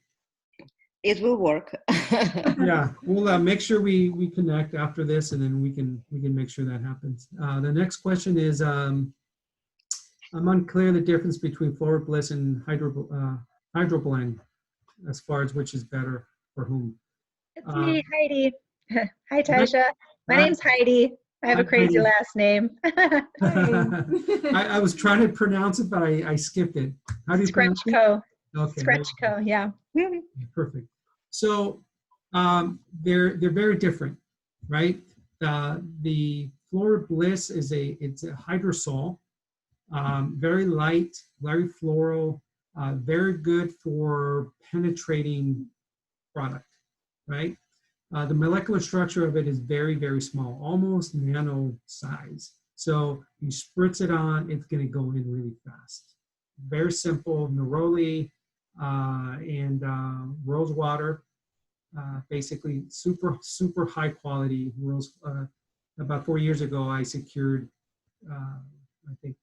[SPEAKER 8] It will work.
[SPEAKER 1] Yeah, we'll make sure we connect after this, and then we can make sure that happens. The next question is, I'm unclear the difference between Flora Bliss and Hydroblend, as far as which is better for whom.
[SPEAKER 9] It's me, Heidi. Hi,
[SPEAKER 1] Hi.
[SPEAKER 9] Tisha. My
[SPEAKER 1] Hi.
[SPEAKER 9] name's Heidi. I have
[SPEAKER 1] Hi,
[SPEAKER 9] a crazy
[SPEAKER 1] Heidi.
[SPEAKER 9] last name.
[SPEAKER 1] I was trying to pronounce it, but I skipped it. How do you pronounce it?
[SPEAKER 9] Scratchco.
[SPEAKER 1] Okay, there you go.
[SPEAKER 9] Scratchco, yeah.
[SPEAKER 1] Perfect. So they're very different, right? The Flora Bliss it's a hydrosol, very light, very floral, very good for penetrating product, right? The molecular structure of it is very, very small, almost nano size. So you spritz it on, it's going to go in really fast. Very simple, neroli and rose water. Basically, super high quality rose. About 4 years ago, I secured, I think,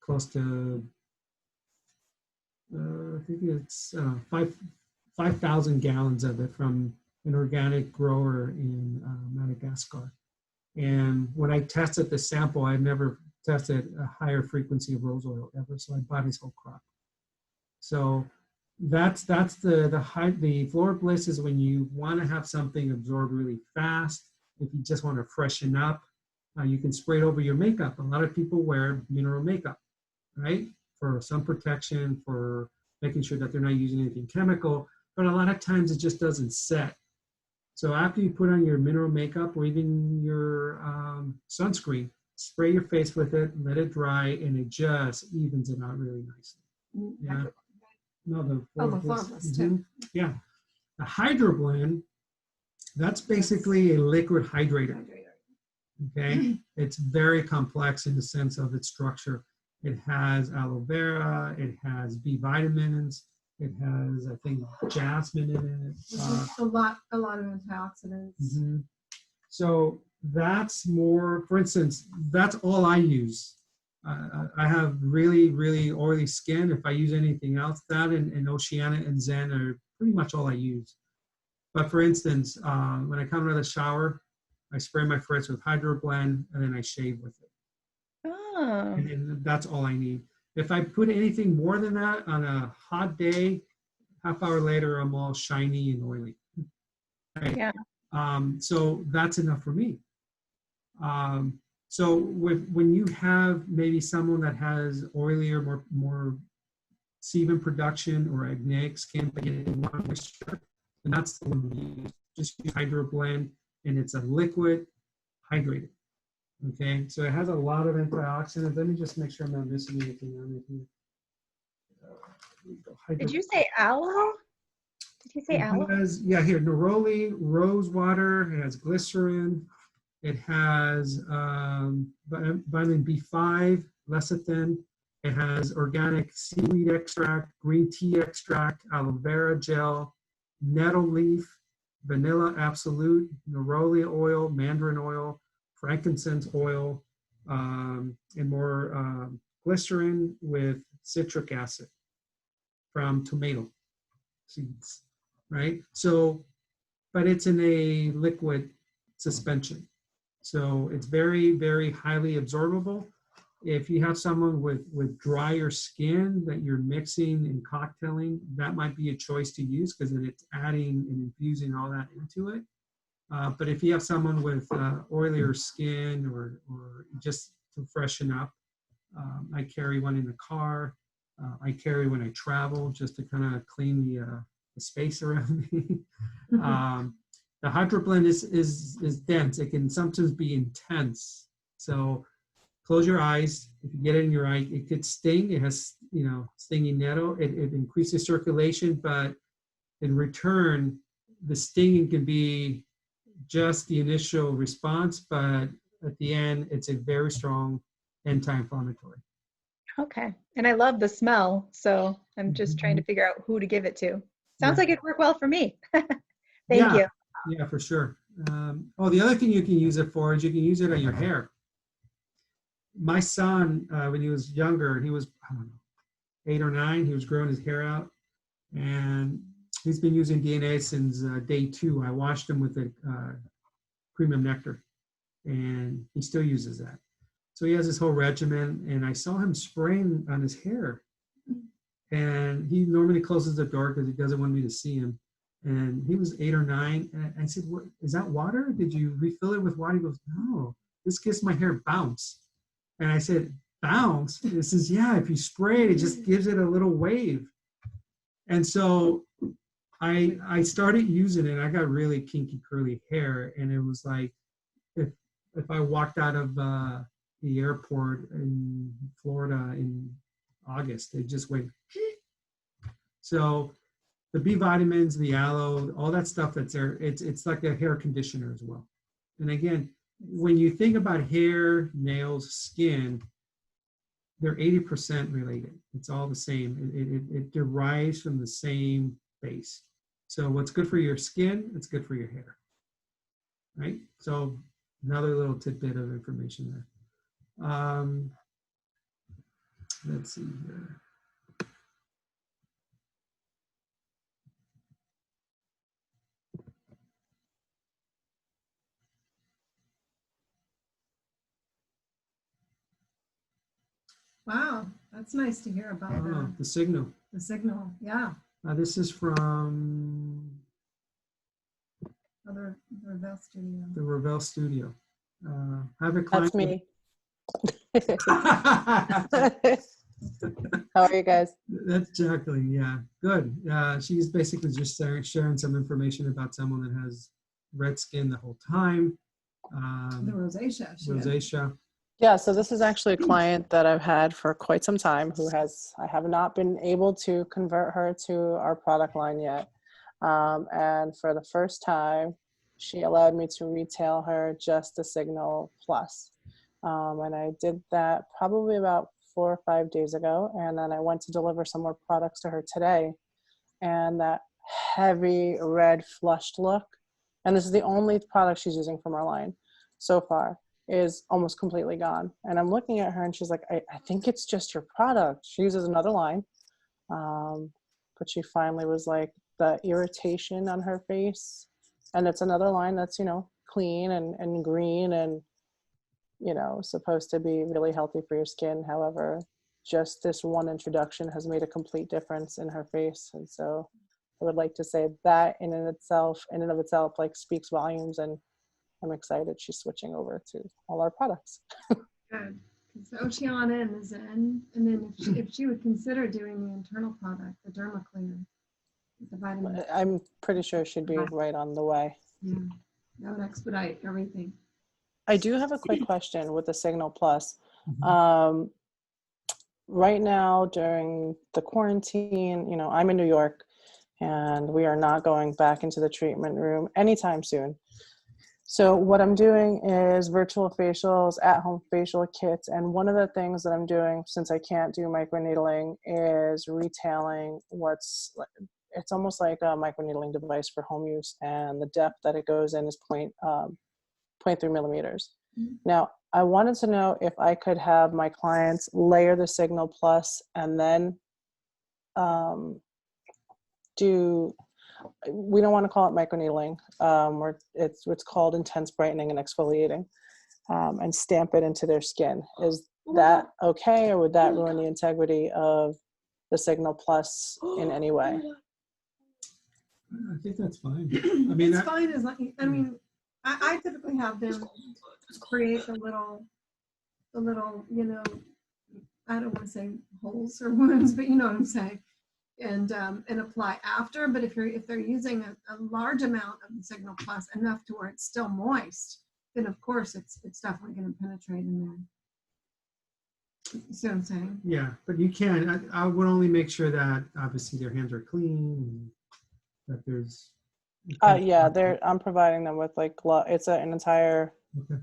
[SPEAKER 1] close to, I think it's 5,000 gallons of it from an organic grower in Madagascar. And when I tested the sample, I've never tested a higher frequency of rose oil ever, so I bought his whole crop. So that's the Flora Bliss is when you want to have something absorb really fast. If you just want to freshen up, you can spray it over your makeup. A lot of people wear mineral makeup, right? For sun protection, for making sure that they're not using anything chemical, but a lot of times it just doesn't set. So after you put on your mineral makeup or even your sunscreen, spray your face with it, let it dry, and it just evens it out really nicely. Yeah. No, the Flora Bliss too. Yeah. The Hydroblend, that's basically a liquid hydrator. Okay. It's very complex in the sense of its structure. It has aloe vera, it has B vitamins, it has, I think, jasmine in it.
[SPEAKER 2] A lot of antioxidants.
[SPEAKER 1] Mm-hmm. So that's more, for instance, that's all I use. I have really, really oily skin. If I use anything else, that and Oceana and Zen are pretty much all I use. But for instance, when I come out of the shower, I spray my face with Hydroblend and then I shave with it.
[SPEAKER 9] Oh.
[SPEAKER 1] And that's all I need. If I put anything more than that on a hot day, half hour later, I'm all shiny and oily. Right?
[SPEAKER 9] Yeah.
[SPEAKER 1] So that's enough for me. So when you have maybe someone that has oilier, more sebum production or acneic skin, but you want moisture, and that's the one we use. Just use Hydroblend, and it's a liquid. hydrated. Okay, so it has a lot of antioxidants. Let me just make sure I'm not missing anything on it here. Here we go.
[SPEAKER 9] Did you say aloe? Did you say aloe?
[SPEAKER 1] It has, yeah, here, neroli, rose water, it has glycerin, it has vitamin B5, lecithin, it has organic seaweed extract, green tea extract, aloe vera gel, nettle leaf, vanilla absolute, neroli oil, mandarin oil, frankincense oil, and more glycerin with citric acid from tomato seeds, right? So, but it's in a liquid suspension. So it's very, very highly absorbable. If you have someone with drier skin that you're mixing and cocktailing, that might be a choice to use because then it's adding and infusing all that into it. But if you have someone with oilier skin or just to freshen up, I carry one in the car. I carry when I travel just to kind of clean the space around me. The hydroblend is dense. It can sometimes be intense. So close your eyes. If you get it in your eye, it could sting. It has, stinging nettle. It increases circulation, but in return, the stinging can be just the initial response, but at the end, it's a very strong anti-inflammatory.
[SPEAKER 9] Okay. And I love the smell, so I'm just trying to figure out who to give it to. Sounds like it'd work well for me. Thank you.
[SPEAKER 1] Yeah, for sure. The other thing you can use it for is you can use it on your hair. My son, when he was younger, he was, I don't know, 8 or 9, he was growing his hair out, and he's been using DNA since day 2. I washed him with a premium nectar, and he still uses that. So he has this whole regimen, and I saw him spraying on his hair, and he normally closes the door because he doesn't want me to see him. And he was 8 or 9, and I said, "What is that water? Did you refill it with water?" He goes, "No, this gives my hair bounce." And I said, "Bounce?" He says, "Yeah, if you spray it, it just gives it a little wave." And so I started using it. I got really kinky curly hair, and it was like if I walked out of the airport in Florida in August, it just went. So the B vitamins, the aloe, all that stuff that's there, it's like a hair conditioner as well. And again, when you think about hair, nails, skin, they're 80% related. It's all the same. It derives from the same base. So what's good for your skin, it's good for your hair, right? So another little tidbit of information there. Let's see here.
[SPEAKER 2] Wow, that's nice to hear about
[SPEAKER 1] The signal.
[SPEAKER 2] the signal. Yeah.
[SPEAKER 1] This is from
[SPEAKER 2] The Revel Studio.
[SPEAKER 1] the Revel Studio. I have a client.
[SPEAKER 5] That's me. How are you guys?
[SPEAKER 1] That's Jacqueline, yeah. Good. She's basically just sharing some information about someone that has red skin the whole time.
[SPEAKER 2] The rosacea.
[SPEAKER 1] Rosacea.
[SPEAKER 5] Yeah, so this is actually a client that I've had for quite some time I have not been able to convert her to our product line yet. And for the first time, she allowed me to retail her just the Signal Plus. And I did that probably about 4 or 5 days ago. And then I went to deliver some more products to her today. And that heavy red flushed look, and this is the only product she's using from our line so far, is almost completely gone. And I'm looking at her and she's like, I think it's just your product. She uses another line. But she finally was like, the irritation on her face. And it's another line that's, clean and green and, supposed to be really healthy for your skin. However, just this one introduction has made a complete difference in her face. And so I would like to say that in and of itself, like speaks volumes, and I'm excited she's switching over to all our products.
[SPEAKER 2] Good. So Oceana and the Zen, and then if she would consider doing the internal product, the DermaClear, the vitamin.
[SPEAKER 5] I'm pretty sure she'd be right on the way.
[SPEAKER 2] Yeah, that would expedite everything.
[SPEAKER 5] I do have a quick question with the Signal Plus.
[SPEAKER 1] Mhm.
[SPEAKER 5] Right now during the quarantine, you know, I'm in New York and we are not going back into the treatment room anytime soon. So what I'm doing is virtual facials, at-home facial kits, and one of the things that I'm doing, since I can't do microneedling, is retailing it's almost like a microneedling device for home use, and the depth that it goes in is 0.3 millimeters. Now, I wanted to know if I could have my clients layer the Signal Plus and then we don't want to call it microneedling, or it's called intense brightening and exfoliating, and stamp it into their skin. Is that okay, or would that ruin the integrity of the Signal Plus in any way?
[SPEAKER 1] I think that's fine. I mean,
[SPEAKER 2] It's fine as long, I mean, I typically have them create the little, you know, I don't want to say holes or wounds, but you know what I'm saying, and apply after. But if they're using a large amount of the Signal Plus, enough to where it's still moist, then of course it's definitely going to penetrate in there. You see what I'm saying?
[SPEAKER 1] yeah, but you can. I would only make sure that obviously their hands are clean, and that there's.
[SPEAKER 5] Yeah, I'm providing them with like it's an entire
[SPEAKER 1] Okay.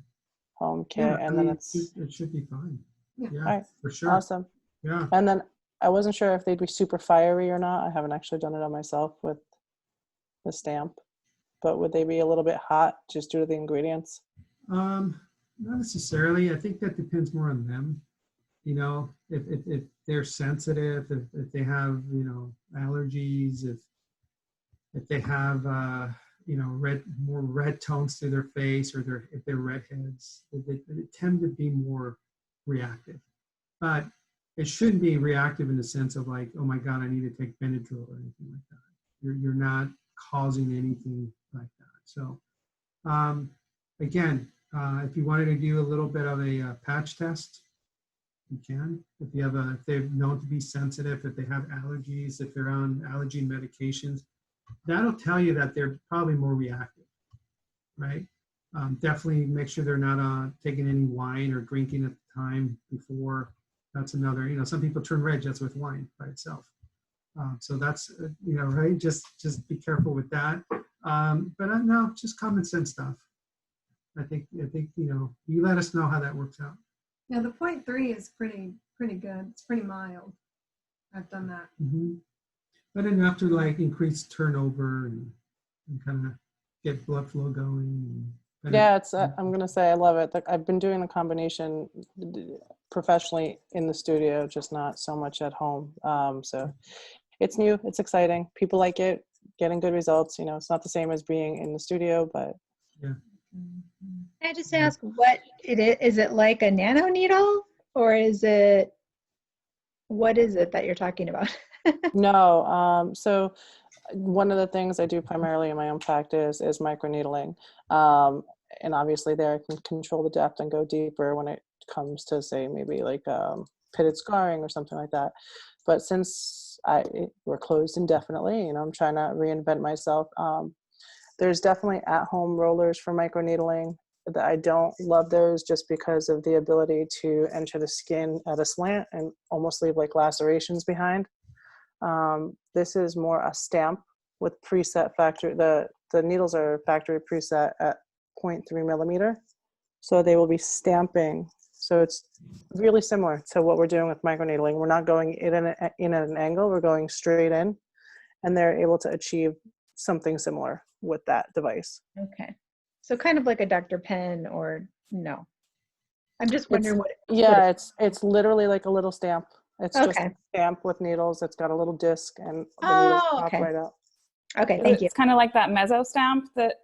[SPEAKER 5] home kit,
[SPEAKER 1] Yeah,
[SPEAKER 5] and
[SPEAKER 1] I
[SPEAKER 5] then
[SPEAKER 1] mean,
[SPEAKER 5] it's
[SPEAKER 1] it should be fine.
[SPEAKER 2] Yeah.
[SPEAKER 1] Yeah,
[SPEAKER 5] all right.
[SPEAKER 1] for sure.
[SPEAKER 5] Awesome.
[SPEAKER 1] Yeah.
[SPEAKER 5] And then I wasn't sure if they'd be super fiery or not. I haven't actually done it on myself with the stamp, but would they be a little bit hot just due to the ingredients?
[SPEAKER 1] Not necessarily. I think that depends more on them. You know, if they're sensitive, if they have, you know, allergies, if they have, you know, more red tones to their face, or if they're redheads, they tend to be more reactive. But it shouldn't be reactive in the sense of like, oh my God, I need to take Benadryl or anything like that. You're not causing anything like that. So again, if you wanted to do a little bit of a patch test, you can. If they're known to be sensitive, if they have allergies, if they're on allergy medications, that'll tell you that they're probably more reactive, right? Definitely make sure they're not taking any wine or drinking at the time before. That's another, you know, some people turn red just with wine by itself. So that's, you know, right? Just be careful with that. But no, just common sense stuff. I think, you know, you let us know how that works out.
[SPEAKER 2] Yeah, the 0.3 is pretty good. It's pretty mild. I've done that.
[SPEAKER 1] Mm-hmm. But enough to like increase turnover and kind of get blood flow going.
[SPEAKER 5] Yeah, I'm gonna say I love it. I've been doing the combination professionally in the studio, just not so much at home. So it's new, it's exciting. People like it, getting good results. You know, it's not the same as being in the studio, but
[SPEAKER 1] yeah.
[SPEAKER 9] Can I just ask what it is? Is it like a nano needle, or what is it that you're talking about?
[SPEAKER 5] No. So one of the things I do primarily in my own practice is microneedling. And obviously there I can control the depth and go deeper when it comes to, say, maybe like pitted scarring or something like that. But since we're closed indefinitely, you know, I'm trying to reinvent myself. There's definitely at-home rollers for microneedling. That I don't love those just because of the ability to enter the skin at a slant and almost leave like lacerations behind. This is more a stamp with preset factory. The needles are factory preset at 0.3 millimeter. So they will be stamping. So it's really similar to what we're doing with microneedling. We're not going in at an angle, we're going straight in, and they're able to achieve something similar with that device.
[SPEAKER 9] Okay. So kind of like a Dr. Pen, or no? I'm just wondering
[SPEAKER 5] It's literally like a little stamp. It's just a stamp with needles. It's got a little disc and the needles pop right out.
[SPEAKER 9] Okay, thank you.
[SPEAKER 10] It's kind of like that mezzo stamp that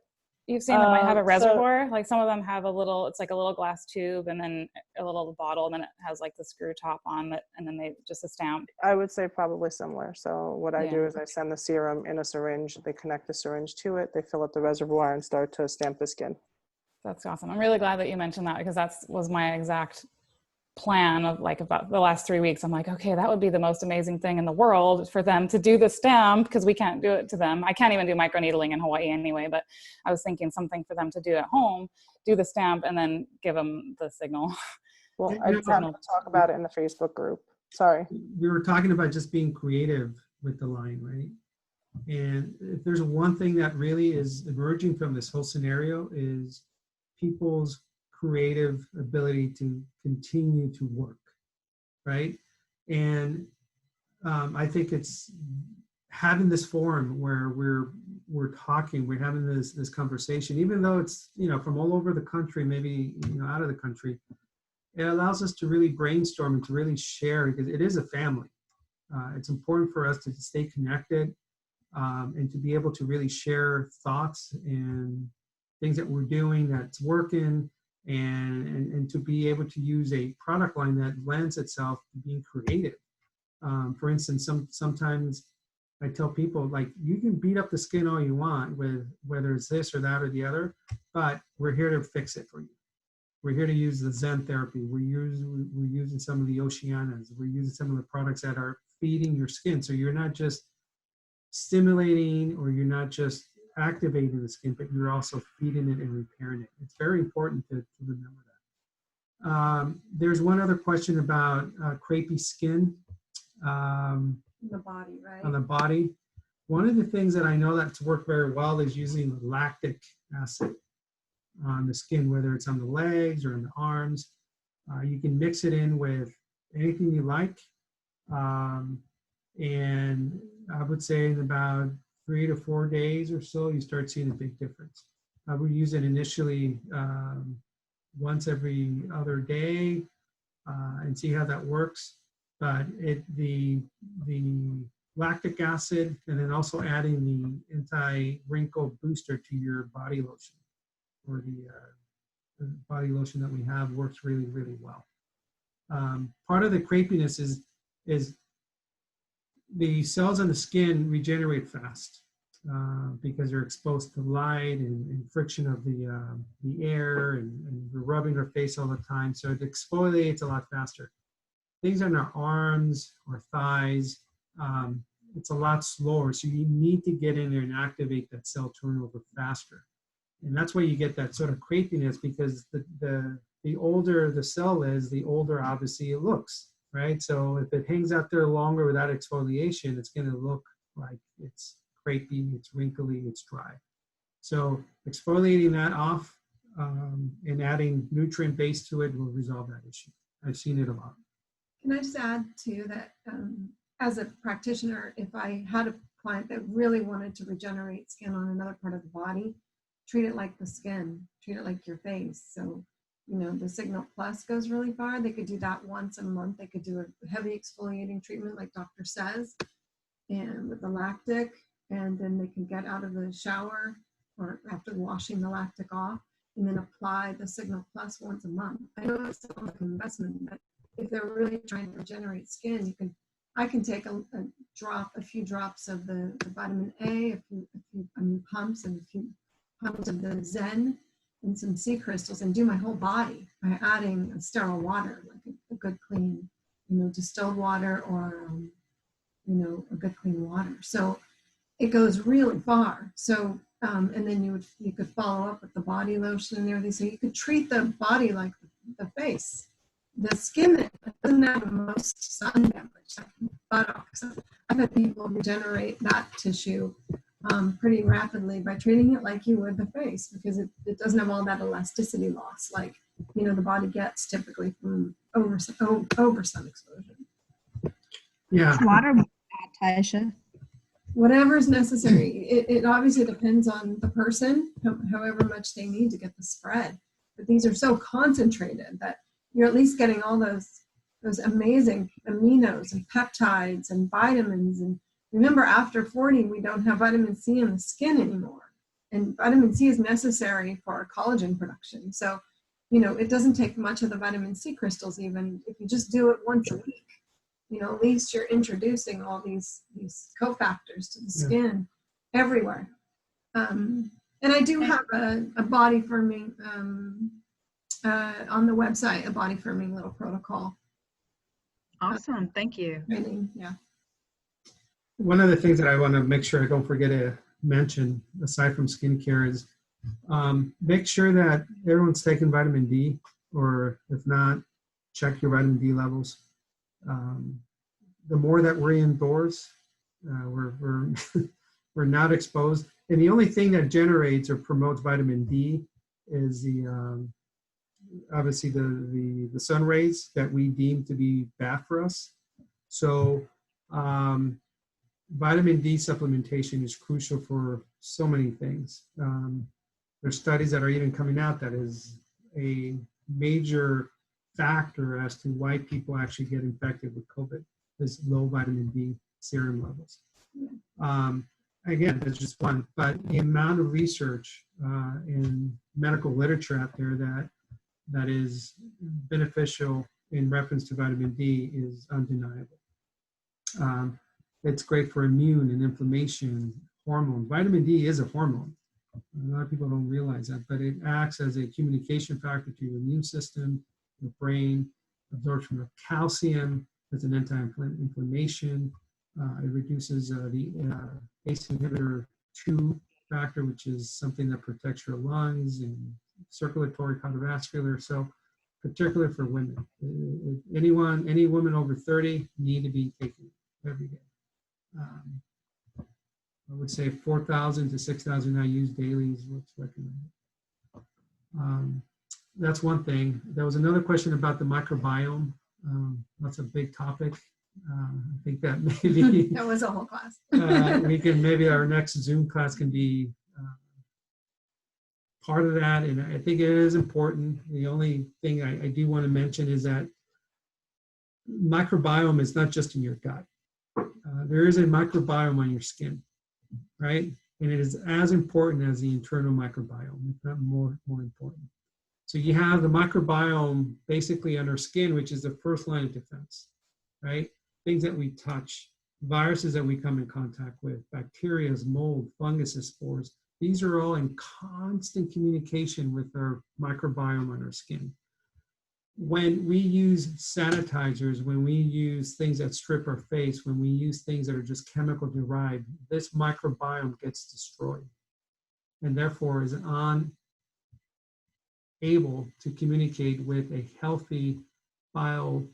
[SPEAKER 10] you've seen that might have a reservoir. Like some of them have it's like a little glass tube and then a little bottle, and then it has like the screw top on it, and then just a stamp.
[SPEAKER 5] I would say probably similar. So what I do is I send the serum in a syringe. They connect the syringe to it. They fill up the reservoir and start to stamp the skin.
[SPEAKER 10] That's awesome. I'm really glad that you mentioned that, because that was my exact plan of like about the last 3 weeks. I'm like, okay, that would be the most amazing thing in the world for them to do the stamp, because we can't do it to them. I can't even do microneedling in Hawaii anyway, but I was thinking something for them to do at home, do the stamp, and then give them the signal.
[SPEAKER 5] Well, I just have to talk about it in the Facebook group. Sorry.
[SPEAKER 1] We were talking about just being creative with the line, right? And if there's one thing that really is emerging from this whole scenario is people's creative ability to continue to work, right? And I think it's having this forum where we're talking, we're having this conversation, even though it's, you know, from all over the country, maybe, you know, out of the country, it allows us to really brainstorm and to really share, because it is a family. It's important for us to stay connected and to be able to really share thoughts and things that we're doing that's working, and to be able to use a product line that lends itself to being creative. For instance, sometimes I tell people, like, you can beat up the skin all you want with whether it's this or that or the other, but we're here to fix it for you. We're here to use the Zen therapy. We're using some of the Oceanas. We're using some of the products that are feeding your skin. So you're not just stimulating, or you're not just activating the skin, but you're also feeding it and repairing it. It's very important to remember that. There's one other question about crepey skin.
[SPEAKER 2] The body, right?
[SPEAKER 1] On the body. One of the things that I know that's worked very well is using lactic acid on the skin, whether it's on the legs or in the arms. You can mix it in with anything you like. And I would say in about 3 to 4 days or so, you start seeing a big difference. I would use it initially once every other day and see how that works. But the lactic acid, and then also adding the anti-wrinkle booster to your body lotion, or the body lotion that we have, works really, really well. Part of the crepiness is the cells on the skin regenerate fast because they're exposed to light and friction of the air, and we're rubbing our face all the time, so it exfoliates a lot faster. Things on our arms or thighs, it's a lot slower, so you need to get in there and activate that cell turnover faster. And that's why you get that sort of crepiness, because the older the cell is, the older obviously it looks, right? So if it hangs out there longer without exfoliation, it's going to look like it's crepey, it's wrinkly, it's dry. So exfoliating that off and adding nutrient base to it will resolve that issue. I've seen it a lot.
[SPEAKER 2] Can I just add too that as a practitioner, if I had a client that really wanted to regenerate skin on another part of the body, treat it like the skin, treat it like your face. So, you know, the Signal Plus goes really far. They could do that once a month. They could do a heavy exfoliating treatment like doctor says, and with the lactic, and then they can get out of the shower or after washing the lactic off, and then apply the Signal Plus once a month. I know it's still like an investment, but if they're really trying to regenerate skin, I can take a few drops of the vitamin A, a few pumps, and a few pumps of the Zen and some sea crystals, and do my whole body by adding sterile water, like a good clean, you know, distilled water, or you know, a good clean water. So it goes really far. So and then you could follow up with the body lotion and everything. So you could treat the body like the face. The skin doesn't have the most sun damage, like buttocks. I've had people regenerate that tissue pretty rapidly by treating it like you would the face, because it doesn't have all that elasticity loss, like, you know, the body gets typically from over sun exposure.
[SPEAKER 1] Yeah.
[SPEAKER 3] Water, Tisha.
[SPEAKER 2] Whatever's necessary. It obviously depends on the person, however much they need to get the spread. But these are so concentrated that you're at least getting all those amazing aminos and peptides and vitamins. And remember, after 40, we don't have vitamin C in the skin anymore. And vitamin C is necessary for our collagen production. So, you know, it doesn't take much of the vitamin C crystals, even if you just do it once a week. You know, at least you're introducing all these cofactors to the skin everywhere. And I do have a body firming on the website, a body firming little protocol.
[SPEAKER 7] Awesome. Thank you.
[SPEAKER 2] Training, yeah.
[SPEAKER 1] One of the things that I want to make sure I don't forget to mention, aside from skincare, is make sure that everyone's taking vitamin D, or if not, check your vitamin D levels. The more that we're indoors, we're we're not exposed, and the only thing that generates or promotes vitamin D is the obviously the sun rays that we deem to be bad for us. So vitamin D supplementation is crucial for so many things. There's studies that are even coming out that is a major factor as to why people actually get infected with COVID, is low vitamin D serum levels. Again, that's just one, but the amount of research in medical literature out there that is beneficial in reference to vitamin D is undeniable. It's great for immune and inflammation, hormones. Vitamin D is a hormone. A lot of people don't realize that, but it acts as a communication factor to your immune system, your brain, absorption of calcium as an anti-inflammation. It reduces the ACE inhibitor 2 factor, which is something that protects your lungs and circulatory, cardiovascular. So particularly for women, any woman over 30 need to be taking it every day. I would say 4,000 to 6,000 IUs daily is what's recommended. That's one thing. There was another question about the microbiome. That's a big topic. I think that maybe
[SPEAKER 2] That was a whole class.
[SPEAKER 1] maybe our next Zoom class can be part of that, and I think it is important. The only thing I do want to mention is that microbiome is not just in your gut. There is a microbiome on your skin, right? And it is as important as the internal microbiome, if not more important. So you have the microbiome basically on our skin, which is the first line of defense, right? Things that we touch, viruses that we come in contact with, bacteria, mold, fungus, spores. These are all in constant communication with our microbiome on our skin. When we use sanitizers, when we use things that strip our face, when we use things that are just chemical derived, this microbiome gets destroyed and therefore is unable to communicate with a healthy bio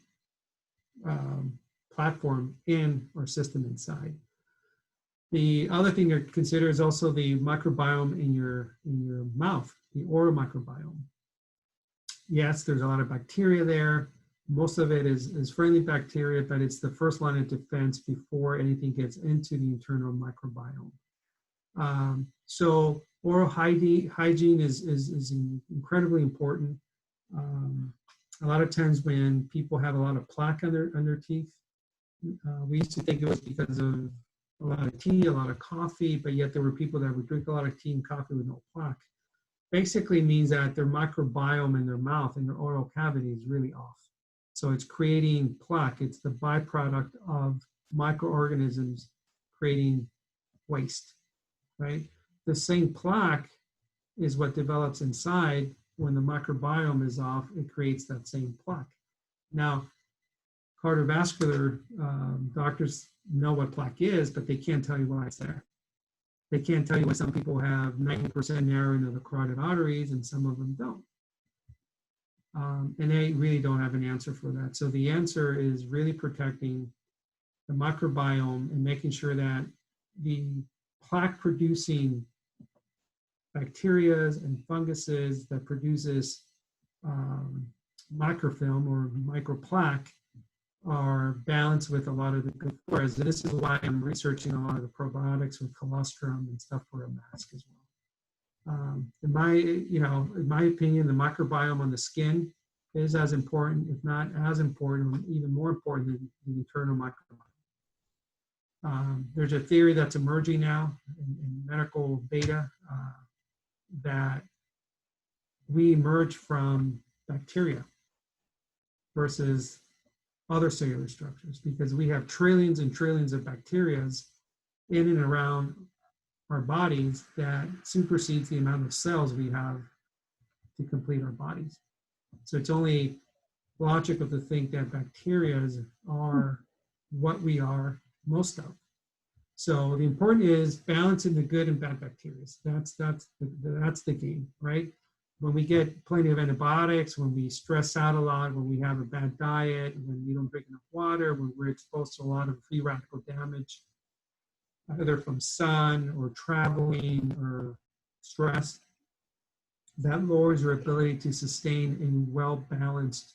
[SPEAKER 1] platform in our system inside. The other thing to consider is also the microbiome in your mouth, the oral microbiome. Yes, there's a lot of bacteria there. Most of it is friendly bacteria, but it's the first line of defense before anything gets into the internal microbiome. So oral hygiene is incredibly important. A lot of times when people have a lot of plaque on their teeth, we used to think it was because of a lot of tea, a lot of coffee, but yet there were people that would drink a lot of tea and coffee with no plaque. Basically means that their microbiome in their mouth and their oral cavity is really off. So it's creating plaque. It's the byproduct of microorganisms creating waste, right? The same plaque is what develops inside. When the microbiome is off, it creates that same plaque. Now, cardiovascular doctors know what plaque is, but they can't tell you why it's there. They can't tell you why some people have 90% narrowing of the carotid arteries and some of them don't. And they really don't have an answer for that. So the answer is really protecting the microbiome and making sure that the plaque-producing bacteria and funguses that produces microfilm or microplaque are balanced with a lot of the good flores. And this is why I'm researching a lot of the probiotics with colostrum and stuff for a mask as well. In my opinion, the microbiome on the skin is as important, if not as important, even more important than the internal microbiome. There's a theory that's emerging now in medical data that we emerge from bacteria versus other cellular structures, because we have trillions and trillions of bacteria in and around our bodies that supersedes the amount of cells we have to complete our bodies. So it's only logical to think that bacteria are what we are most of. So the important is balancing the good and bad bacteria. That's the game, right? When we get plenty of antibiotics, when we stress out a lot, when we have a bad diet, when we don't drink enough water, when we're exposed to a lot of free radical damage, either from sun or traveling or stress, that lowers your ability to sustain a well-balanced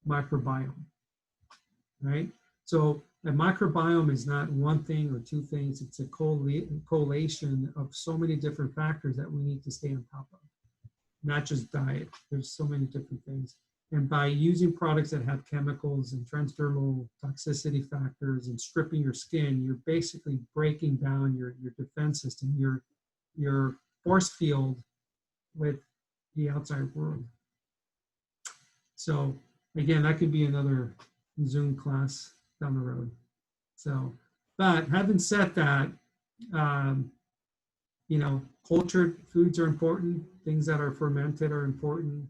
[SPEAKER 1] microbiome, right? So a microbiome is not one thing or two things. It's a collation of so many different factors that we need to stay on top of, not just diet. There's so many different things. And by using products that have chemicals and transdermal toxicity factors and stripping your skin, you're basically breaking down your defense system, your force field with the outside world. So again, that could be another Zoom class down the road. So, but having said that, you know, cultured foods are important. Things that are fermented are important.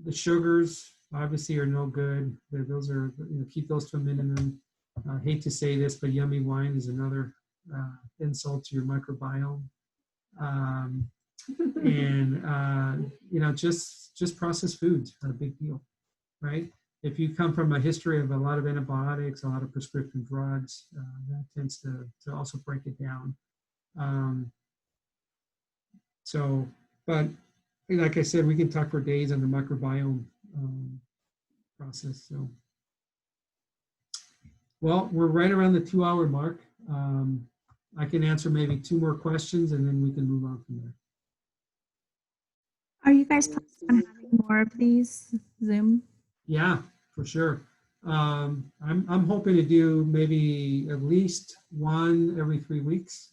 [SPEAKER 1] The sugars obviously are no good. Those are, you know, keep those to a minimum. I hate to say this, but yummy wine is another insult to your microbiome. You know, just processed foods are a big deal, right? If you come from a history of a lot of antibiotics, a lot of prescription drugs, that tends to also break it down. So, but like I said, we can talk for days on the microbiome process. So, well, we're right around the 2-hour mark. I can answer maybe 2 more questions and then we can move on from there.
[SPEAKER 3] Are you guys planning on having more of these Zoom?
[SPEAKER 1] Yeah, for sure. I'm hoping to do maybe at least one every 3 weeks.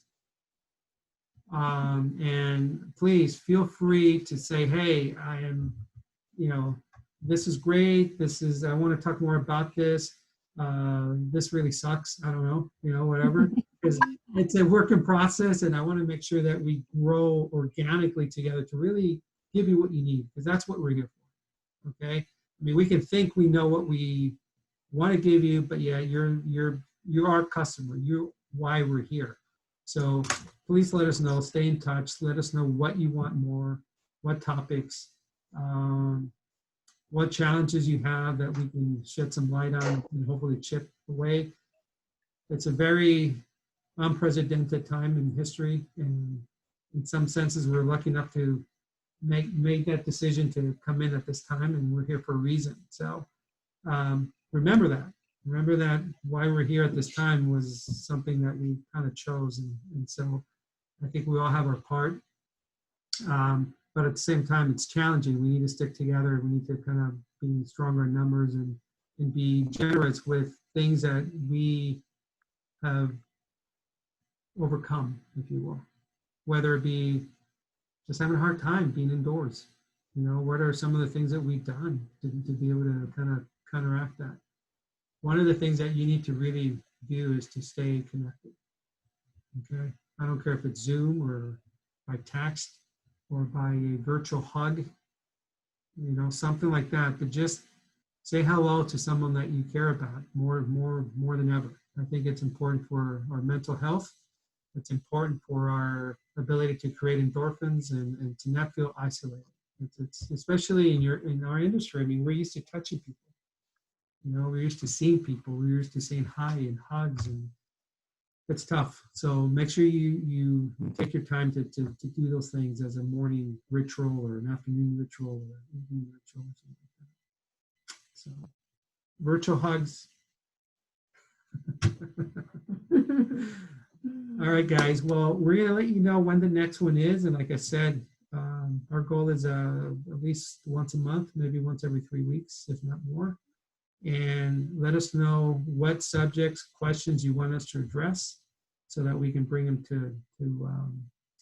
[SPEAKER 1] And please feel free to say, hey, I am, you know, this is great. I want to talk more about this. This really sucks. I don't know, you know, whatever. Because it's a work in process and I want to make sure that we grow organically together to really give you what you need, because that's what we're here for. Okay. I mean, we can think we know what we want to give you, but yeah, you're our customer. You're why we're here. So please let us know, stay in touch. Let us know what you want more, what topics, what challenges you have that we can shed some light on and hopefully chip away. It's a very unprecedented time in history. And in some senses, we're lucky enough to make that decision to come in at this time, and we're here for a reason. So remember that. Remember that why we're here at this time was something that we kind of chose. And so I think we all have our part. But at the same time, it's challenging. We need to stick together. We need to kind of be stronger in numbers and be generous with things that we have overcome, if you will. Whether it be just having a hard time being indoors. You know, what are some of the things that we've done to be able to kind of counteract that? One of the things that you need to really do is to stay connected. Okay? I don't care if it's Zoom or by text or by a virtual hug, you know, something like that, but just say hello to someone that you care about more than ever. I think it's important for our mental health. It's important for our ability to create endorphins and to not feel isolated. It's especially in our industry. I mean, we're used to touching people. You know, we're used to seeing people. We're used to saying hi and hugs, and it's tough. So make sure you take your time to do those things as a morning ritual or an afternoon ritual or an evening ritual or something like that. So virtual hugs. All right, guys. Well, we're going to let you know when the next one is. And like I said, our goal is at least once a month, maybe once every 3 weeks, if not more. And let us know what subjects, questions you want us to address so that we can bring them to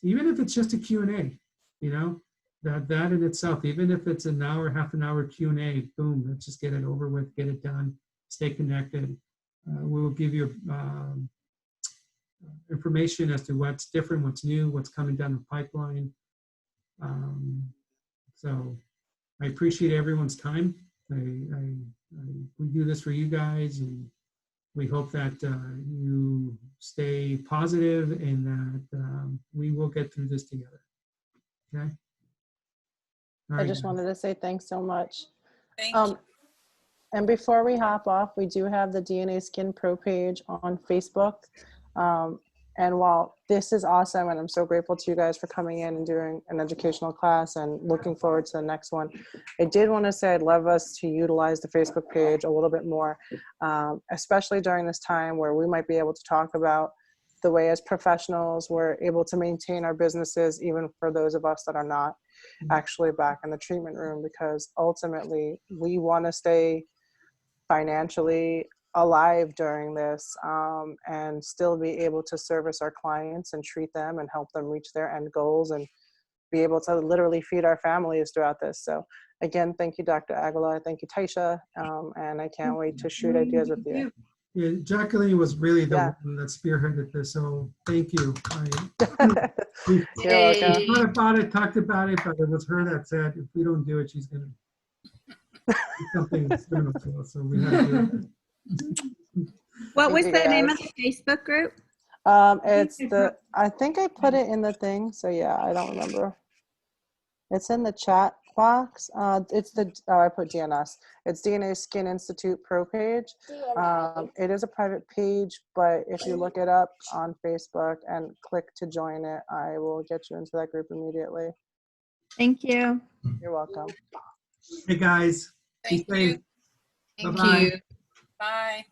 [SPEAKER 1] even if it's just a Q&A, you know, that in itself, even if it's an hour, half an hour Q&A, boom, let's just get it over with, get it done, stay connected. We will give you information as to what's different, what's new, what's coming down the pipeline. So I appreciate everyone's time. We do this for you guys, and we hope that you stay positive and that we will get through this together. Okay. All
[SPEAKER 5] I
[SPEAKER 1] right,
[SPEAKER 5] just
[SPEAKER 1] guys.
[SPEAKER 5] wanted to say thanks so much.
[SPEAKER 6] Thank
[SPEAKER 5] you. And before we hop off, we do have the DNA Skin Pro page on Facebook. And while this is awesome, and I'm so grateful to you guys for coming in and doing an educational class and looking forward to the next one, I did want to say I'd love us to utilize the Facebook page a little bit more, especially during this time where we might be able to talk about the way as professionals we're able to maintain our businesses, even for those of us that are not actually back in the treatment room, because ultimately we want to stay financially alive during this, and still be able to service our clients and treat them and help them reach their end goals and be able to literally feed our families throughout this. So again, thank you, Dr. Aguilar. Thank you, Tisha. And I can't wait to shoot ideas with you.
[SPEAKER 1] Yeah, Jacqueline was really the
[SPEAKER 5] Yeah.
[SPEAKER 1] one that spearheaded this, so thank you.
[SPEAKER 5] You're welcome.
[SPEAKER 1] Thought about it, talked about it, but it was her that said, if we don't do it, she's going to do something external to us, so we had to do it.
[SPEAKER 3] What
[SPEAKER 5] Thank
[SPEAKER 3] was
[SPEAKER 5] you,
[SPEAKER 3] the name
[SPEAKER 5] guys.
[SPEAKER 3] of the Facebook group?
[SPEAKER 5] I think I put it in the thing, so yeah, I don't remember. It's in the chat box. I put DNS. It's DNA Skin Institute Pro page. It is a private page, but if you look it up on Facebook and click to join it, I will get you into that group immediately.
[SPEAKER 3] Thank you.
[SPEAKER 5] You're welcome.
[SPEAKER 1] Hey, guys. Be
[SPEAKER 6] you.
[SPEAKER 1] safe.
[SPEAKER 6] Thank
[SPEAKER 1] Bye-bye.
[SPEAKER 6] you. Bye.